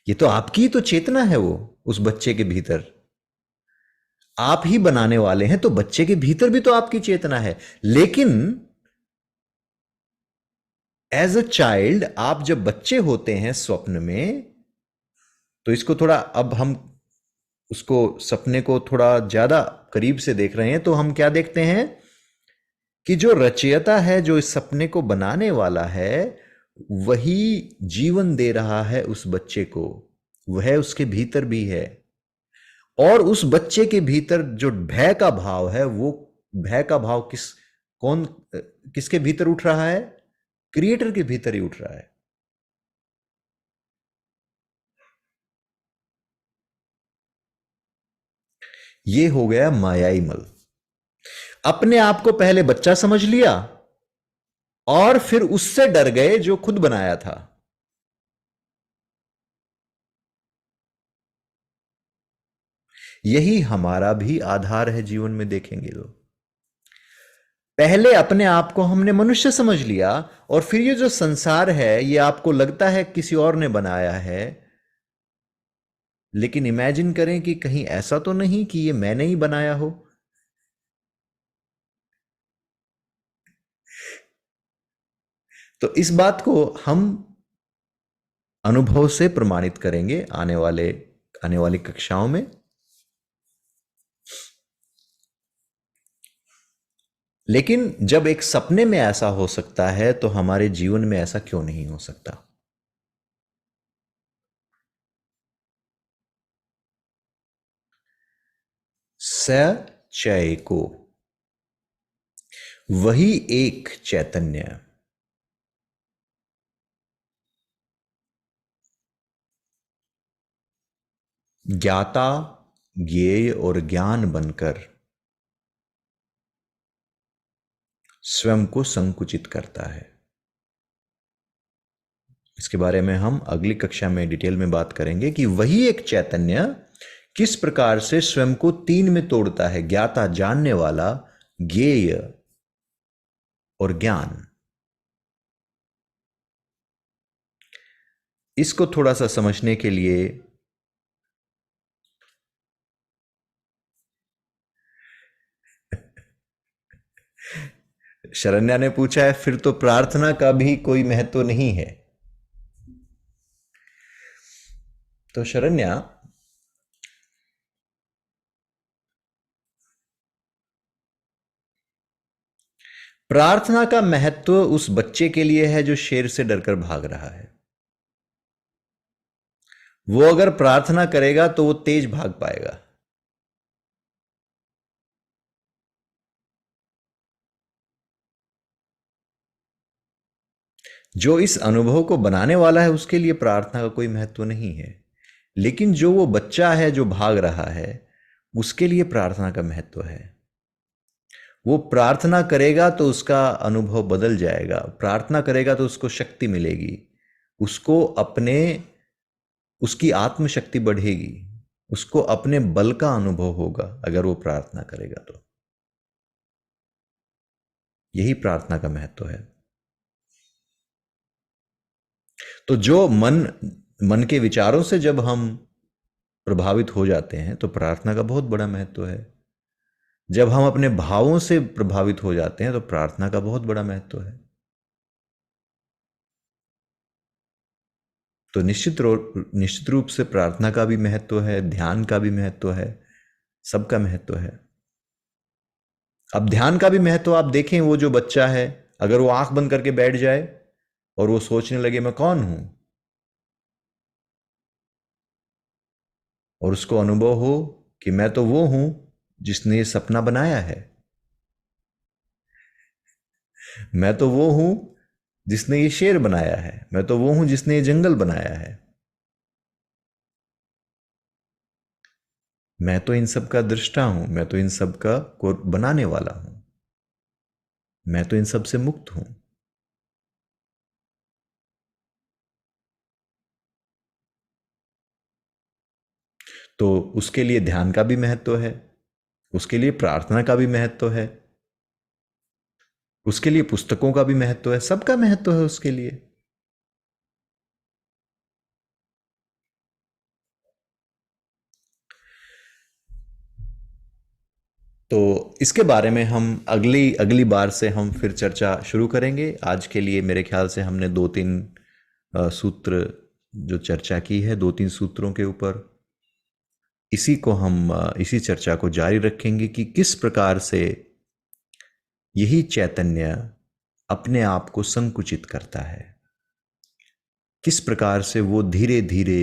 ये तो आपकी तो चेतना है, वो उस बच्चे के भीतर आप ही बनाने वाले हैं, तो बच्चे के भीतर भी तो आपकी चेतना है। लेकिन एज अ चाइल्ड, आप जब बच्चे होते हैं स्वप्न में, तो इसको थोड़ा, अब हम उसको सपने को थोड़ा ज्यादा करीब से देख रहे हैं, तो हम क्या देखते हैं कि जो रचयिता है, जो इस सपने को बनाने वाला है, वही जीवन दे रहा है उस बच्चे को, वह उसके भीतर भी है। और उस बच्चे के भीतर जो भय का भाव है, वो भय का भाव किसके भीतर उठ रहा है? क्रिएटर के भीतर ही उठ रहा है। ये हो गया मायाई मल। अपने आप को पहले बच्चा समझ लिया और फिर उससे डर गए जो खुद बनाया था। यही हमारा भी आधार है जीवन में, देखेंगे तो पहले अपने आप को हमने मनुष्य समझ लिया, और फिर ये जो संसार है ये आपको लगता है किसी और ने बनाया है, लेकिन इमेजिन करें कि कहीं ऐसा तो नहीं कि ये मैंने ही बनाया हो। तो इस बात को हम अनुभव से प्रमाणित करेंगे आने वाली कक्षाओं में। लेकिन जब एक सपने में ऐसा हो सकता है तो हमारे जीवन में ऐसा क्यों नहीं हो सकता? सचय को, वही एक चैतन्य ज्ञाता, ज्ञेय और ज्ञान बनकर स्वयं को संकुचित करता है। इसके बारे में हम अगली कक्षा में डिटेल में बात करेंगे कि वही एक चैतन्य किस प्रकार से स्वयं को तीन में तोड़ता है: ज्ञाता, जानने वाला, ज्ञेय और ज्ञान। इसको थोड़ा सा समझने के लिए शरण्या ने पूछा है, फिर तो प्रार्थना का भी कोई महत्व नहीं है। तो शरण्या, प्रार्थना का महत्व उस बच्चे के लिए है जो शेर से डरकर भाग रहा है। वो अगर प्रार्थना करेगा तो वो तेज भाग पाएगा। जो इस अनुभव को बनाने वाला है उसके लिए प्रार्थना का कोई महत्व नहीं है, लेकिन जो वो बच्चा है जो भाग रहा है उसके लिए प्रार्थना का महत्व है। वो प्रार्थना करेगा तो उसका अनुभव बदल जाएगा, प्रार्थना करेगा तो उसको शक्ति मिलेगी, उसकी आत्मशक्ति बढ़ेगी, उसको अपने बल का अनुभव होगा अगर वो प्रार्थना करेगा तो। यही प्रार्थना का महत्व है। तो जो मन के विचारों से जब हम प्रभावित हो जाते हैं तो प्रार्थना का बहुत बड़ा महत्व है। जब हम अपने भावों से प्रभावित हो जाते हैं तो प्रार्थना का बहुत बड़ा महत्व है। तो निश्चित रूप से प्रार्थना का भी महत्व है, ध्यान का भी महत्व है, सबका महत्व है। अब ध्यान का भी महत्व आप देखें, वो जो बच्चा है अगर वो आंख बंद करके बैठ जाए और वो सोचने लगे मैं कौन हूं, और उसको अनुभव हो कि मैं तो वो हूं जिसने ये सपना बनाया है, मैं तो वो हूं जिसने ये शेर बनाया है, मैं तो वो हूं जिसने ये जंगल बनाया है, मैं तो इन सब का दृष्टा हूं, मैं तो इन सब का को बनाने वाला हूं, मैं तो इन सब से मुक्त हूं। तो उसके लिए ध्यान का भी महत्व है, उसके लिए प्रार्थना का भी महत्व है, उसके लिए पुस्तकों का भी महत्व है, सबका महत्व है उसके लिए। तो इसके बारे में हम अगली बार से हम फिर चर्चा शुरू करेंगे। आज के लिए मेरे ख्याल से हमने 2-3 सूत्र जो चर्चा की है, 2-3 सूत्रों के ऊपर, इसी चर्चा को जारी रखेंगे कि किस प्रकार से यही चैतन्य अपने आप को संकुचित करता है। किस प्रकार से वो धीरे धीरे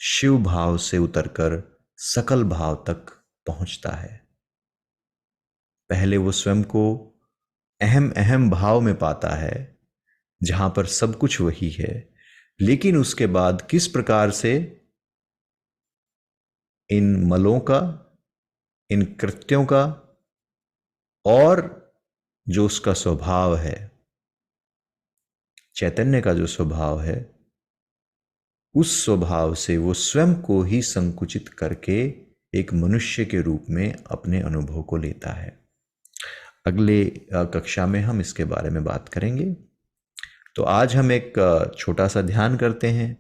शिव भाव से उतरकर सकल भाव तक पहुंचता है। पहले वो स्वयं को अहम अहम भाव में पाता है जहां पर सब कुछ वही है, लेकिन उसके बाद किस प्रकार से इन मलों का, इन कृत्यों का और जो उसका स्वभाव है, चैतन्य का जो स्वभाव है, उस स्वभाव से वो स्वयं को ही संकुचित करके एक मनुष्य के रूप में अपने अनुभव को लेता है। अगले कक्षा में हम इसके बारे में बात करेंगे। तो आज हम एक छोटा सा ध्यान करते हैं।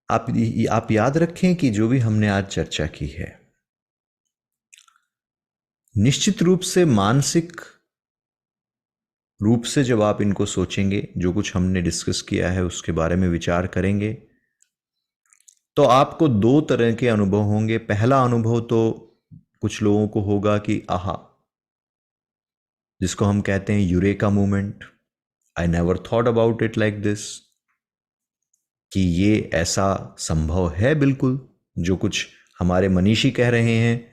आप याद रखें कि जो भी हमने आज चर्चा की है, निश्चित रूप से मानसिक रूप से जब आप इनको सोचेंगे, जो कुछ हमने डिस्कस किया है उसके बारे में विचार करेंगे, तो आपको दो तरह के अनुभव होंगे। पहला अनुभव तो कुछ लोगों को होगा कि आहा, जिसको हम कहते हैं eureka movement, I never thought about it like this, कि ये ऐसा संभव है। बिल्कुल जो कुछ हमारे मनीषी कह रहे हैं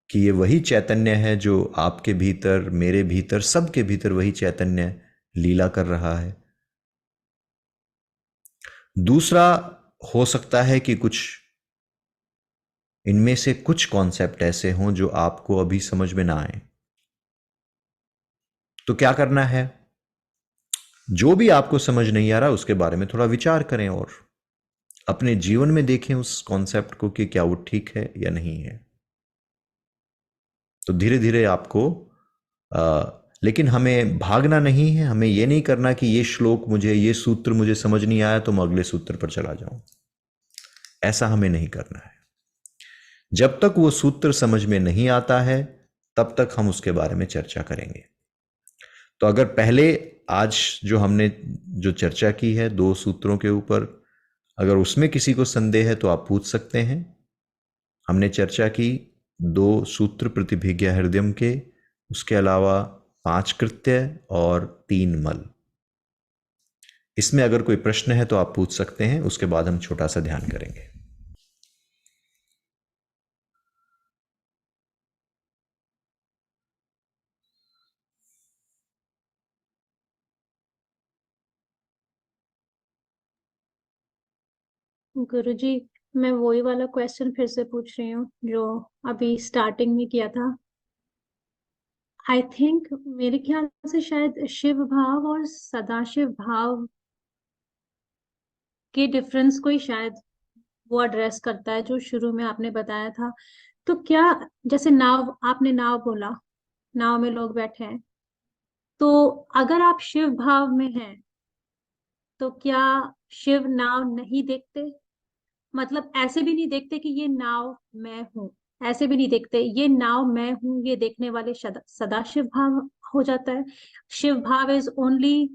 कि ये वही चैतन्य है जो आपके भीतर, मेरे भीतर, सबके भीतर वही चैतन्य लीला कर रहा है। दूसरा हो सकता है कि कुछ इनमें से कुछ कॉन्सेप्ट ऐसे हों जो आपको अभी समझ में ना आए। तो क्या करना है, जो भी आपको समझ नहीं आ रहा उसके बारे में थोड़ा विचार करें और अपने जीवन में देखें उस कॉन्सेप्ट को कि क्या वो ठीक है या नहीं है। तो धीरे धीरे आपको लेकिन हमें भागना नहीं है। हमें यह नहीं करना कि ये श्लोक मुझे, ये सूत्र मुझे समझ नहीं आया तो मैं अगले सूत्र पर चला जाऊं। ऐसा हमें नहीं करना है। जब तक वो सूत्र समझ में नहीं आता है तब तक हम उसके बारे में चर्चा करेंगे। तो अगर पहले आज जो हमने जो चर्चा की है 2 सूत्रों के ऊपर, अगर उसमें किसी को संदेह है तो आप पूछ सकते हैं। हमने चर्चा की 2 सूत्र प्रतिभिज्ञा हृदयम के, उसके अलावा 5 कृत्य और 3 मल। इसमें अगर कोई प्रश्न है तो आप पूछ सकते हैं, उसके बाद हम छोटा सा ध्यान करेंगे। गुरुजी, मैं वही वाला क्वेश्चन फिर से पूछ रही हूँ जो अभी स्टार्टिंग में किया था। आई थिंक मेरे ख्याल से शायद शिव भाव और सदाशिव भाव के डिफरेंस को ही शायद वो एड्रेस करता है जो शुरू में आपने बताया था। तो क्या, जैसे नाव, आपने नाव बोला, नाव में लोग बैठे हैं, तो अगर आप शिव भाव में हैं तो क्या शिव नाव नहीं देखते? मतलब ऐसे भी नहीं देखते कि ये नाव मैं हूं, ऐसे भी नहीं देखते ये नाव मैं हूं, ये देखने वाले सदाशिव भाव हो जाता है। शिव भाव is only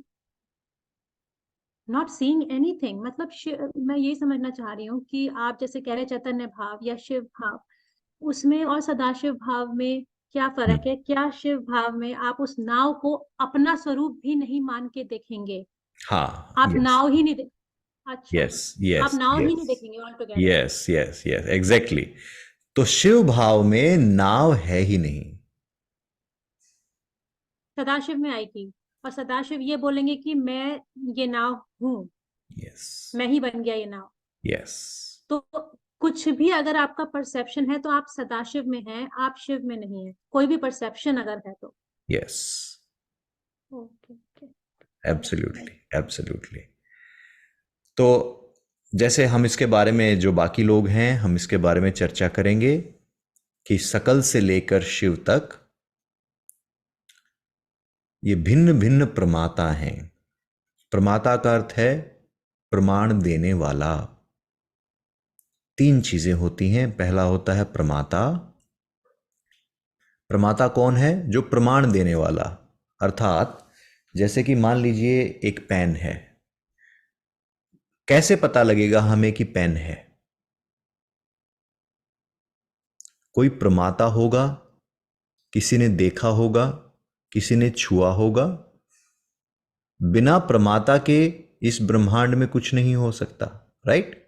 not seeing anything. मतलब मैं ये समझना चाह रही हूँ कि आप जैसे कह रहे चैतन्य भाव या शिव भाव, उसमें और सदाशिव भाव में क्या फर्क है? क्या शिव भाव में आप उस नाव को अपना स्वरूप भी नहीं मान के देखेंगे? हाँ, आप यस नाव ही नहीं देख, अच्छा, यस आप यस नाव ही नहीं यस देखेंगे all together. Yes yes yes exactly. तो शिव भाव में नाव है ही नहीं। सदाशिव में आएगी और सदाशिव ये बोलेंगे कि मैं ये नाव हूँ, यस मैं ही बन गया ये नाव। यस तो कुछ भी अगर आपका परसेप्शन है तो आप सदाशिव में हैं, आप शिव में नहीं है। कोई भी परसेप्शन अगर है तो। Yes okay okay. Absolutely absolutely. तो जैसे हम इसके बारे में, जो बाकी लोग हैं, हम इसके बारे में चर्चा करेंगे कि सकल से लेकर शिव तक ये भिन्न भिन्न प्रमाता हैं। प्रमाता का अर्थ है प्रमाण देने वाला। 3 चीजें होती हैं। पहला होता है प्रमाता। प्रमाता कौन है? जो प्रमाण देने वाला। अर्थात जैसे कि मान लीजिए एक पेन है, कैसे पता लगेगा हमें कि पेन है? कोई प्रमाता होगा, किसी ने देखा होगा, किसी ने छुआ होगा, बिना प्रमाता के इस ब्रह्मांड में कुछ नहीं हो सकता, राइट?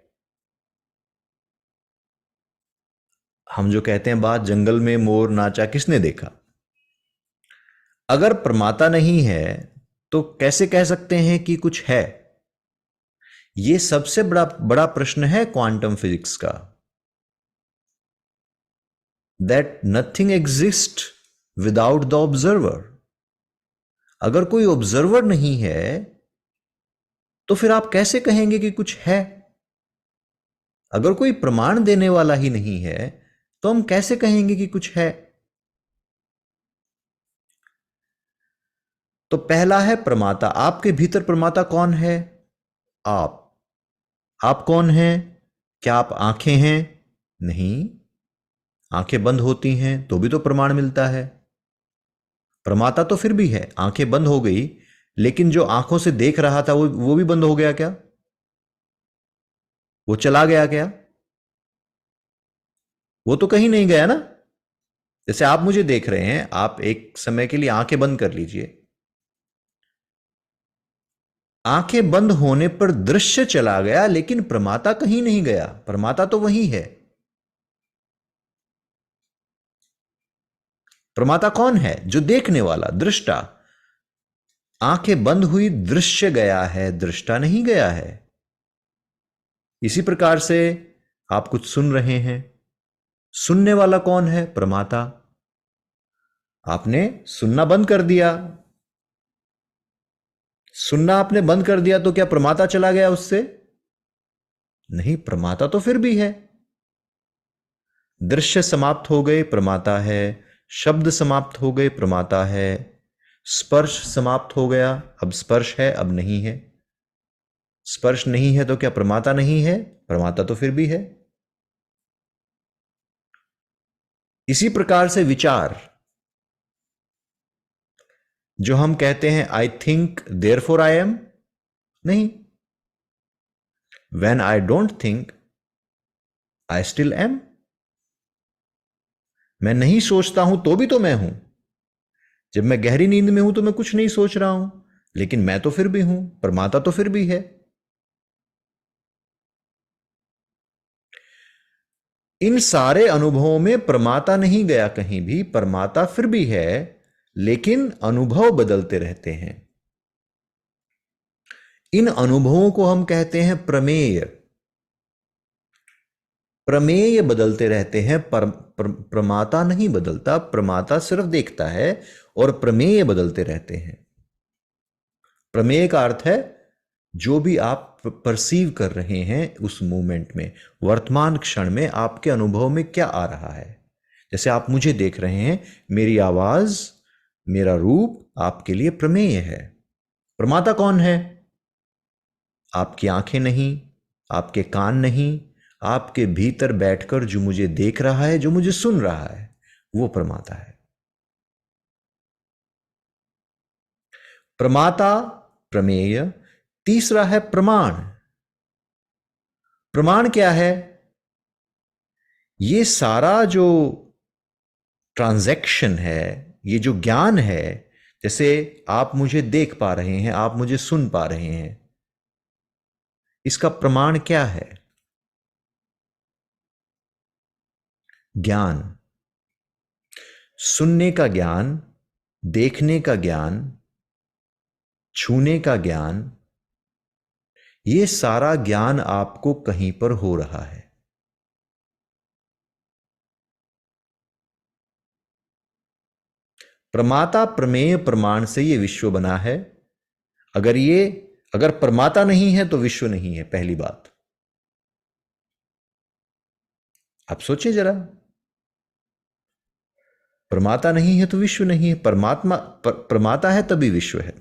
हम जो कहते हैं बात, जंगल में मोर नाचा किसने देखा? अगर प्रमाता नहीं है तो कैसे कह सकते हैं कि कुछ है? यह सबसे बड़ा बड़ा प्रश्न है क्वांटम फिजिक्स का, that nothing exist without the observer. अगर कोई ऑब्जर्वर नहीं है तो फिर आप कैसे कहेंगे कि कुछ है? अगर कोई प्रमाण देने वाला ही नहीं है तो हम कैसे कहेंगे कि कुछ है? तो पहला है प्रमाता। आपके भीतर प्रमाता कौन है? आप कौन हैं? क्या आप आंखें हैं? नहीं, आंखें बंद होती हैं तो भी तो प्रमाण मिलता है। प्रमाता तो फिर भी है। आंखें बंद हो गई, लेकिन जो आंखों से देख रहा था वो भी बंद हो गया क्या? वो चला गया क्या? वो तो कहीं नहीं गया ना। जैसे आप मुझे देख रहे हैं, आप एक समय के लिए आंखें बंद कर लीजिए। आंखें बंद होने पर दृश्य चला गया, लेकिन प्रमाता कहीं नहीं गया। प्रमाता तो वही है। प्रमाता कौन है? जो देखने वाला, दृष्टा। आंखें बंद हुई, दृश्य गया है, दृष्टा नहीं गया है। इसी प्रकार से आप कुछ सुन रहे हैं, सुनने वाला कौन है? प्रमाता। आपने सुनना बंद कर दिया, सुनना आपने बंद कर दिया तो क्या प्रमाता चला गया उससे? नहीं, प्रमाता तो फिर भी है। दृश्य समाप्त हो गए, प्रमाता है। शब्द समाप्त हो गए, प्रमाता है। स्पर्श समाप्त हो गया, अब स्पर्श है, अब नहीं है। स्पर्श नहीं है तो क्या प्रमाता नहीं है? प्रमाता तो फिर भी है। इसी प्रकार से विचार, जो हम कहते हैं I think therefore I am, नहीं। When I don't think I still am. मैं नहीं सोचता हूं तो भी तो मैं हूं। जब मैं गहरी नींद में हूं तो मैं कुछ नहीं सोच रहा हूं, लेकिन मैं तो फिर भी हूं, प्रमाता तो फिर भी है। इन सारे अनुभवों में प्रमाता नहीं गया कहीं भी, प्रमाता फिर भी है, लेकिन अनुभव बदलते रहते हैं। इन अनुभवों को हम कहते हैं प्रमेय। प्रमेय बदलते रहते हैं, प्रमाता नहीं बदलता। प्रमाता सिर्फ देखता है और प्रमेय बदलते रहते हैं। प्रमेय का अर्थ है जो भी आप परसीव कर रहे हैं उस मोमेंट में, वर्तमान क्षण में आपके अनुभव में क्या आ रहा है। जैसे आप मुझे देख रहे हैं, मेरी आवाज, मेरा रूप आपके लिए प्रमेय है। प्रमाता कौन है? आपकी आंखें नहीं, आपके कान नहीं, आपके भीतर बैठकर जो मुझे देख रहा है, जो मुझे सुन रहा है, वो प्रमाता है। प्रमाता, प्रमेय। तीसरा है प्रमाण। प्रमाण क्या है? ये सारा जो ट्रांजैक्शन है, ये जो ज्ञान है, जैसे आप मुझे देख पा रहे हैं, आप मुझे सुन पा रहे हैं, इसका प्रमाण क्या है? ज्ञान। सुनने का ज्ञान, देखने का ज्ञान, छूने का ज्ञान, ये सारा ज्ञान आपको कहीं पर हो रहा है। प्रमाता, प्रमेय, प्रमाण से ये विश्व बना है। अगर प्रमाता नहीं है तो विश्व नहीं है, पहली बात। आप सोचिए जरा, प्रमाता नहीं है तो विश्व नहीं है। प्रमाता है तभी विश्व है।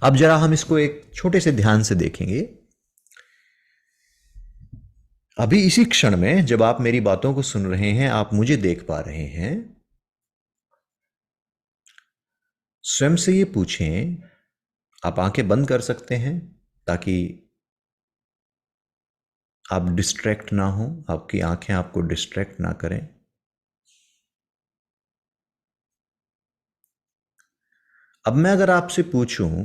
अब जरा हम इसको एक छोटे से ध्यान से देखेंगे। अभी इसी क्षण में जब आप मेरी बातों को सुन रहे हैं, आप मुझे देख पा रहे हैं, स्वयं से ये पूछें, आप आंखें बंद कर सकते हैं ताकि आप डिस्ट्रैक्ट ना हो, आपकी आंखें आपको डिस्ट्रैक्ट ना करें। अब मैं अगर आपसे पूछूं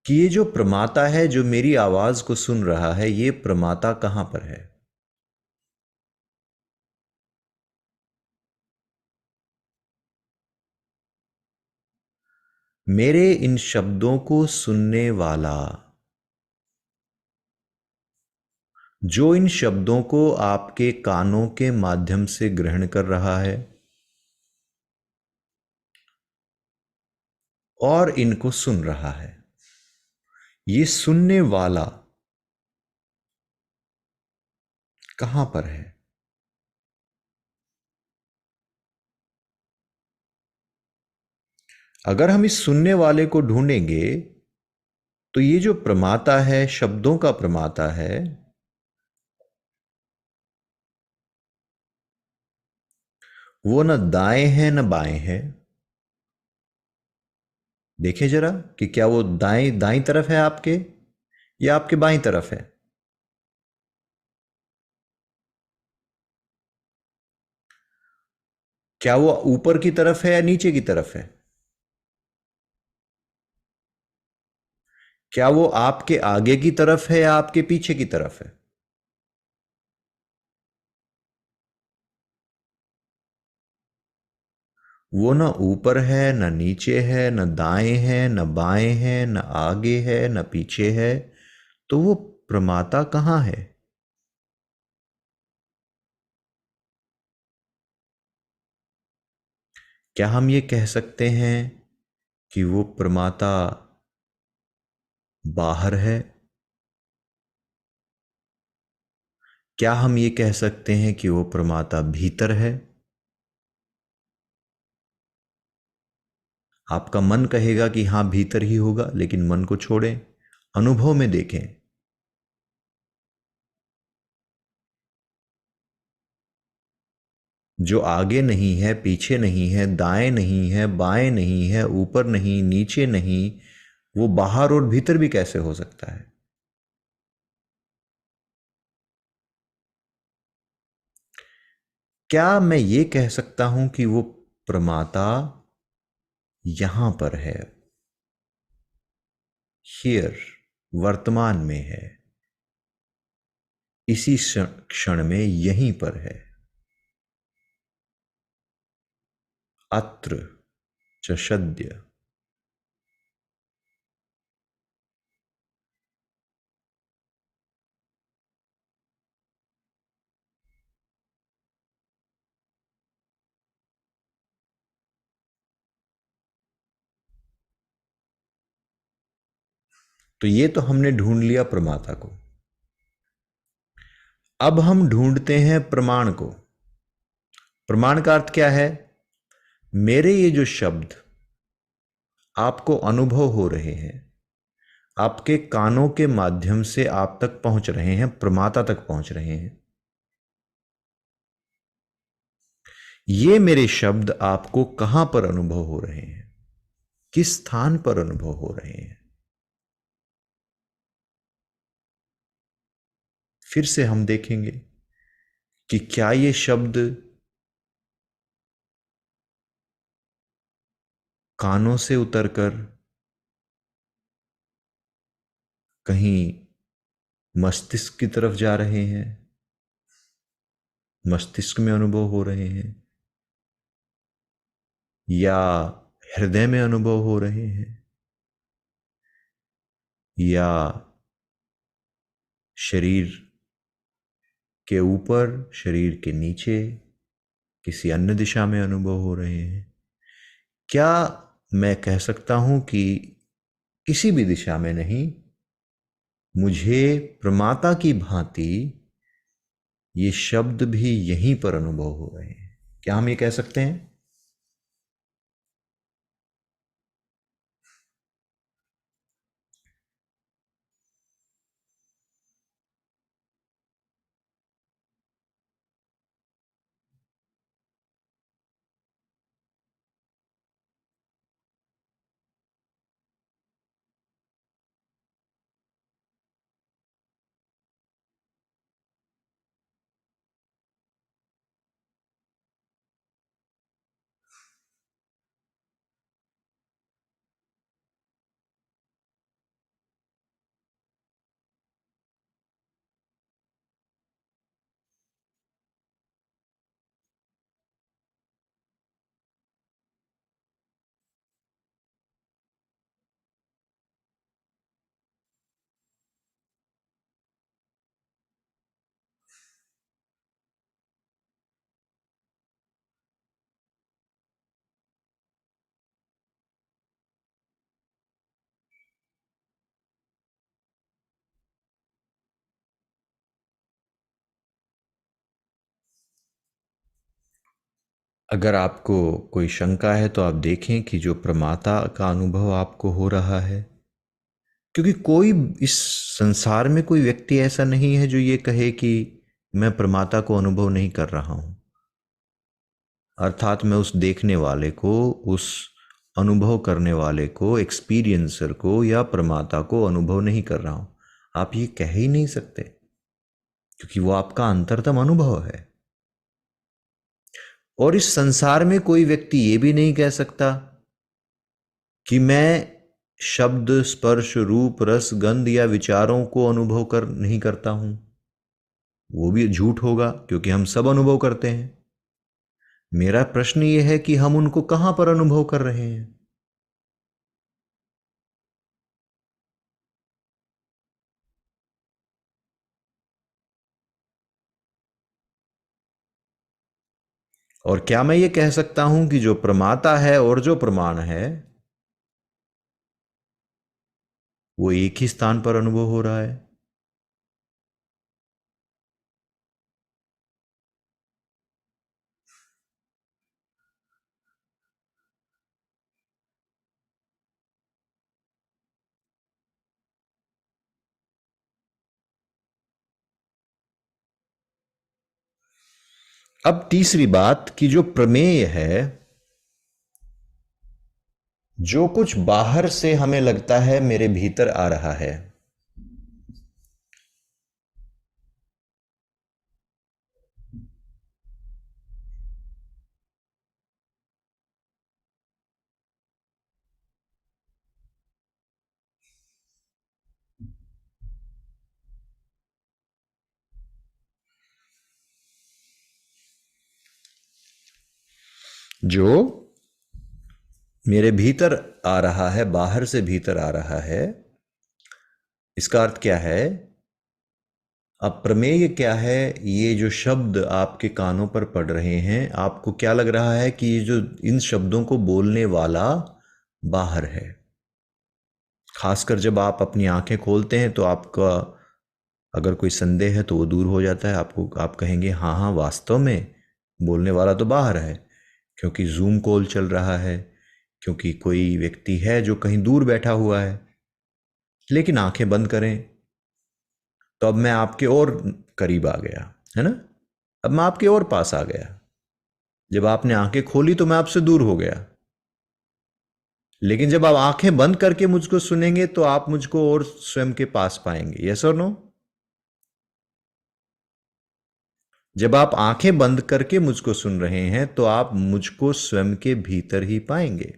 कि ये जो प्रमाता है जो मेरी आवाज को सुन रहा है, ये प्रमाता कहां पर है। मेरे इन शब्दों को सुनने वाला, जो इन शब्दों को आपके कानों के माध्यम से ग्रहण कर रहा है और इनको सुन रहा है, ये सुनने वाला कहां पर है। अगर हम इस सुनने वाले को ढूंढेंगे तो ये जो प्रमाता है, शब्दों का प्रमाता है, वो न दाएं है न बाएं है। देखें जरा कि क्या वो दाएं दाईं तरफ है आपके, या आपके बाईं तरफ है। क्या वो ऊपर की तरफ है या नीचे की तरफ है। क्या वो आपके आगे की तरफ है या आपके पीछे की तरफ है। वो न ऊपर है न नीचे है, न दाएं है न बाएं है, न आगे है न पीछे है। तो वो प्रमाता कहां है। क्या हम ये कह सकते हैं कि वो प्रमाता बाहर है। क्या हम ये कह सकते हैं कि वो प्रमाता भीतर है। आपका मन कहेगा कि हां भीतर ही होगा, लेकिन मन को छोड़ें, अनुभव में देखें। जो आगे नहीं है, पीछे नहीं है, दाएं नहीं है, बाएं नहीं है, ऊपर नहीं, नीचे नहीं, वो बाहर और भीतर भी कैसे हो सकता है। क्या मैं ये कह सकता हूं कि वो प्रमाता यहां पर है, हियर, वर्तमान में है, इसी क्षण में यहीं पर है। अत्र च सद्य। तो ये तो हमने ढूंढ लिया प्रमाता को। अब हम ढूंढते हैं प्रमाण को। प्रमाण का अर्थ क्या है। मेरे ये जो शब्द आपको अनुभव हो रहे हैं, आपके कानों के माध्यम से आप तक पहुंच रहे हैं, प्रमाता तक पहुंच रहे हैं। ये मेरे शब्द आपको कहां पर अनुभव हो रहे हैं, किस स्थान पर अनुभव हो रहे हैं। फिर से हम देखेंगे कि क्या ये शब्द कानों से उतरकर कहीं मस्तिष्क की तरफ जा रहे हैं, मस्तिष्क में अनुभव हो रहे हैं, या हृदय में अनुभव हो रहे हैं, या शरीर के ऊपर, शरीर के नीचे, किसी अन्य दिशा में अनुभव हो रहे हैं। क्या मैं कह सकता हूं कि किसी भी दिशा में नहीं, मुझे प्रमाता की भांति ये शब्द भी यहीं पर अनुभव हो रहे हैं। क्या हम ये कह सकते हैं। अगर आपको कोई शंका है तो आप देखें कि जो प्रमाता का अनुभव आपको हो रहा है, क्योंकि कोई इस संसार में कोई व्यक्ति ऐसा नहीं है जो ये कहे कि मैं प्रमाता को अनुभव नहीं कर रहा हूं। अर्थात मैं उस देखने वाले को, उस अनुभव करने वाले को, एक्सपीरियंसर को या प्रमाता को अनुभव नहीं कर रहा हूं। आप ये कह ही नहीं सकते, क्योंकि वो आपका अंतरतम अनुभव है। और इस संसार में कोई व्यक्ति ये भी नहीं कह सकता कि मैं शब्द, स्पर्श, रूप, रस, गंध या विचारों को अनुभव कर नहीं करता हूं। वो भी झूठ होगा, क्योंकि हम सब अनुभव करते हैं। मेरा प्रश्न ये है कि हम उनको कहां पर अनुभव कर रहे हैं। और क्या मैं ये कह सकता हूं कि जो प्रमाता है और जो प्रमाण है वो एक ही स्थान पर अनुभव हो रहा है? अब तीसरी बात कि जो प्रमेय है, जो कुछ बाहर से हमें लगता है मेरे भीतर आ रहा है, जो मेरे भीतर आ रहा है, बाहर से भीतर आ रहा है, इसका अर्थ क्या है? अब प्रमेय क्या है? ये जो शब्द आपके कानों पर पड़ रहे हैं, आपको क्या लग रहा है कि ये जो इन शब्दों को बोलने वाला बाहर है। खासकर जब आप अपनी आंखें खोलते हैं तो आपका अगर कोई संदेह है तो वो दूर हो जाता है। आप कहेंगे हाँ हाँ, वास्तव में बोलने वाला तो बाहर है, क्योंकि जूम कॉल चल रहा है, क्योंकि कोई व्यक्ति है जो कहीं दूर बैठा हुआ है। लेकिन आंखें बंद करें तो अब मैं आपके और करीब आ गया, है ना? अब मैं आपके और पास आ गया। जब आपने आंखें खोली तो मैं आपसे दूर हो गया। लेकिन जब आप आंखें बंद करके मुझको सुनेंगे तो आप मुझको और स्वयं के पास पाएंगे। यस और नो? जब आप आंखें बंद करके मुझको सुन रहे हैं तो आप मुझको स्वयं के भीतर ही पाएंगे।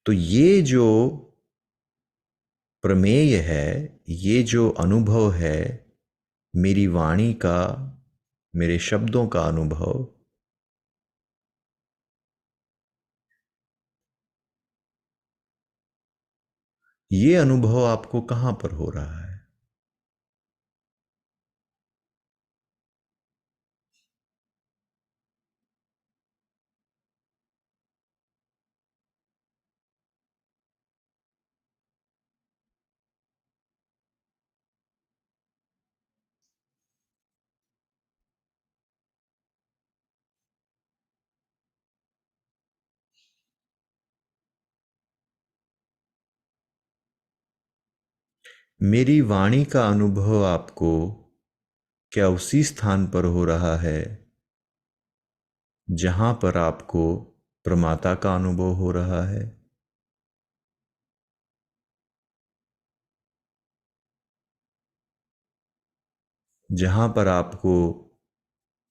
तो ये जो प्रमेय है, ये जो अनुभव है, मेरी वाणी का, मेरे शब्दों का अनुभव, ये अनुभव आपको कहां पर हो रहा है? मेरी वाणी का अनुभव आपको क्या उसी स्थान पर हो रहा है जहां पर आपको प्रमाता का अनुभव हो रहा है? जहां पर आपको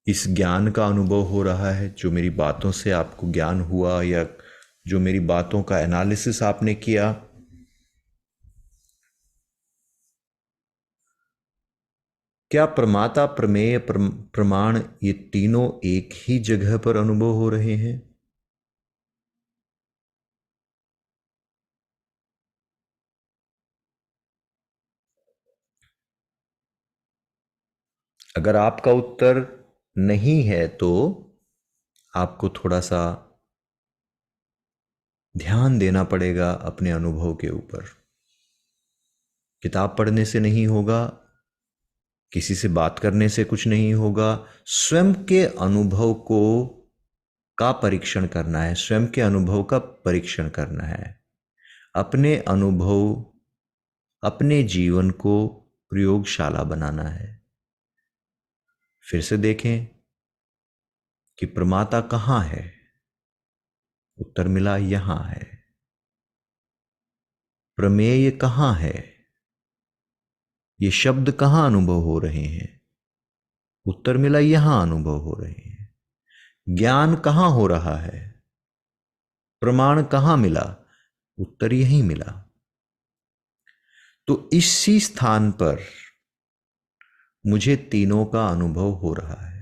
इस ज्ञान का अनुभव हो रहा है, जो मेरी बातों से आपको ज्ञान हुआ, या जो मेरी बातों का एनालिसिस आपने किया? क्या प्रमाता, प्रमेय, प्रमाण, ये तीनों एक ही जगह पर अनुभव हो रहे हैं? अगर आपका उत्तर नहीं है तो आपको थोड़ा सा ध्यान देना पड़ेगा अपने अनुभव के ऊपर। किताब पढ़ने से नहीं होगा, किसी से बात करने से कुछ नहीं होगा। स्वयं के अनुभव का परीक्षण करना है, स्वयं के अनुभव का परीक्षण करना है। अपने अनुभव, अपने जीवन को प्रयोगशाला बनाना है। फिर से देखें कि प्रमाता कहाँ है। उत्तर मिला यहां है। प्रमेय कहाँ है, ये शब्द कहाँ अनुभव हो रहे हैं। उत्तर मिला यहां अनुभव हो रहे हैं। ज्ञान कहाँ हो रहा है, प्रमाण कहाँ मिला। उत्तर यही मिला। तो इसी स्थान पर मुझे तीनों का अनुभव हो रहा है।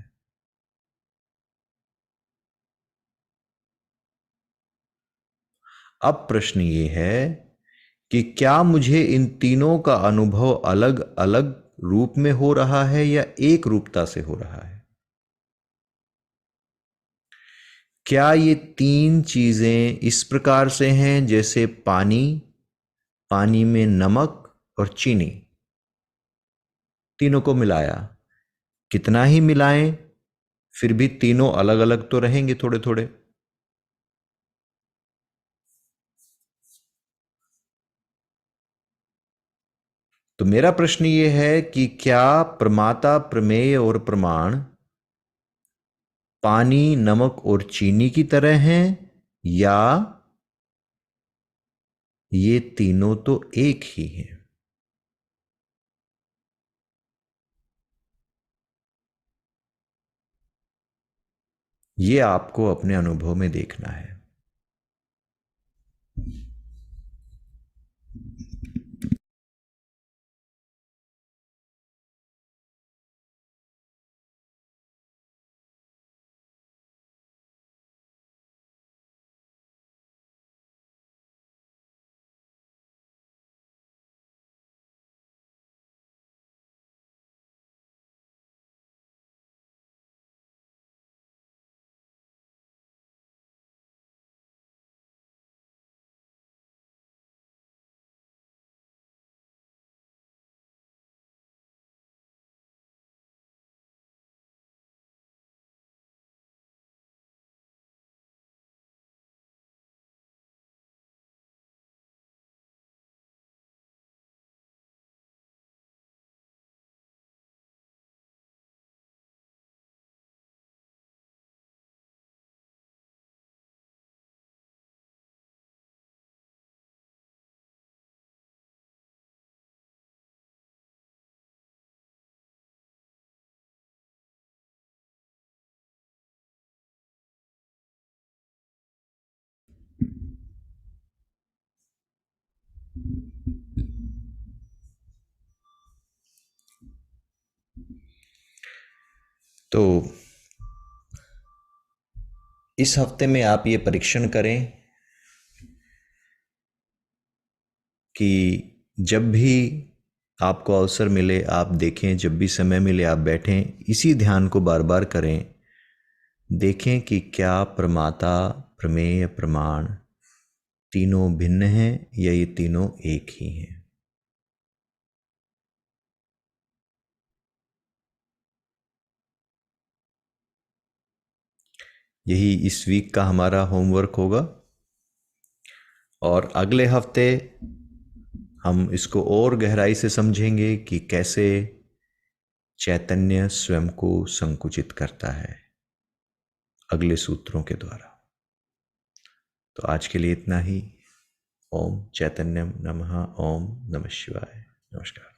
अब प्रश्न ये है कि क्या मुझे इन तीनों का अनुभव अलग अलग रूप में हो रहा है या एक रूपता से हो रहा है। क्या ये तीन चीजें इस प्रकार से हैं जैसे पानी, पानी में नमक और चीनी, तीनों को मिलाया, कितना ही मिलाएं फिर भी तीनों अलग अलग तो रहेंगे थोड़े थोड़े। तो मेरा प्रश्न ये है कि क्या प्रमाता, प्रमेय और प्रमाण पानी, नमक और चीनी की तरह हैं या ये तीनों तो एक ही हैं। ये आपको अपने अनुभव में देखना है। तो इस हफ्ते में आप ये परीक्षण करें कि जब भी आपको अवसर मिले आप देखें, जब भी समय मिले आप बैठें, इसी ध्यान को बार बार करें। देखें कि क्या प्रमाता, प्रमेय, प्रमाण तीनों भिन्न हैं या ये तीनों एक ही हैं। यही इस वीक का हमारा होमवर्क होगा और अगले हफ्ते हम इसको और गहराई से समझेंगे कि कैसे चैतन्य स्वयं को संकुचित करता है अगले सूत्रों के द्वारा। तो आज के लिए इतना ही। ओम चैतन्यम नमः। ओम नमः शिवाय। नमस्कार।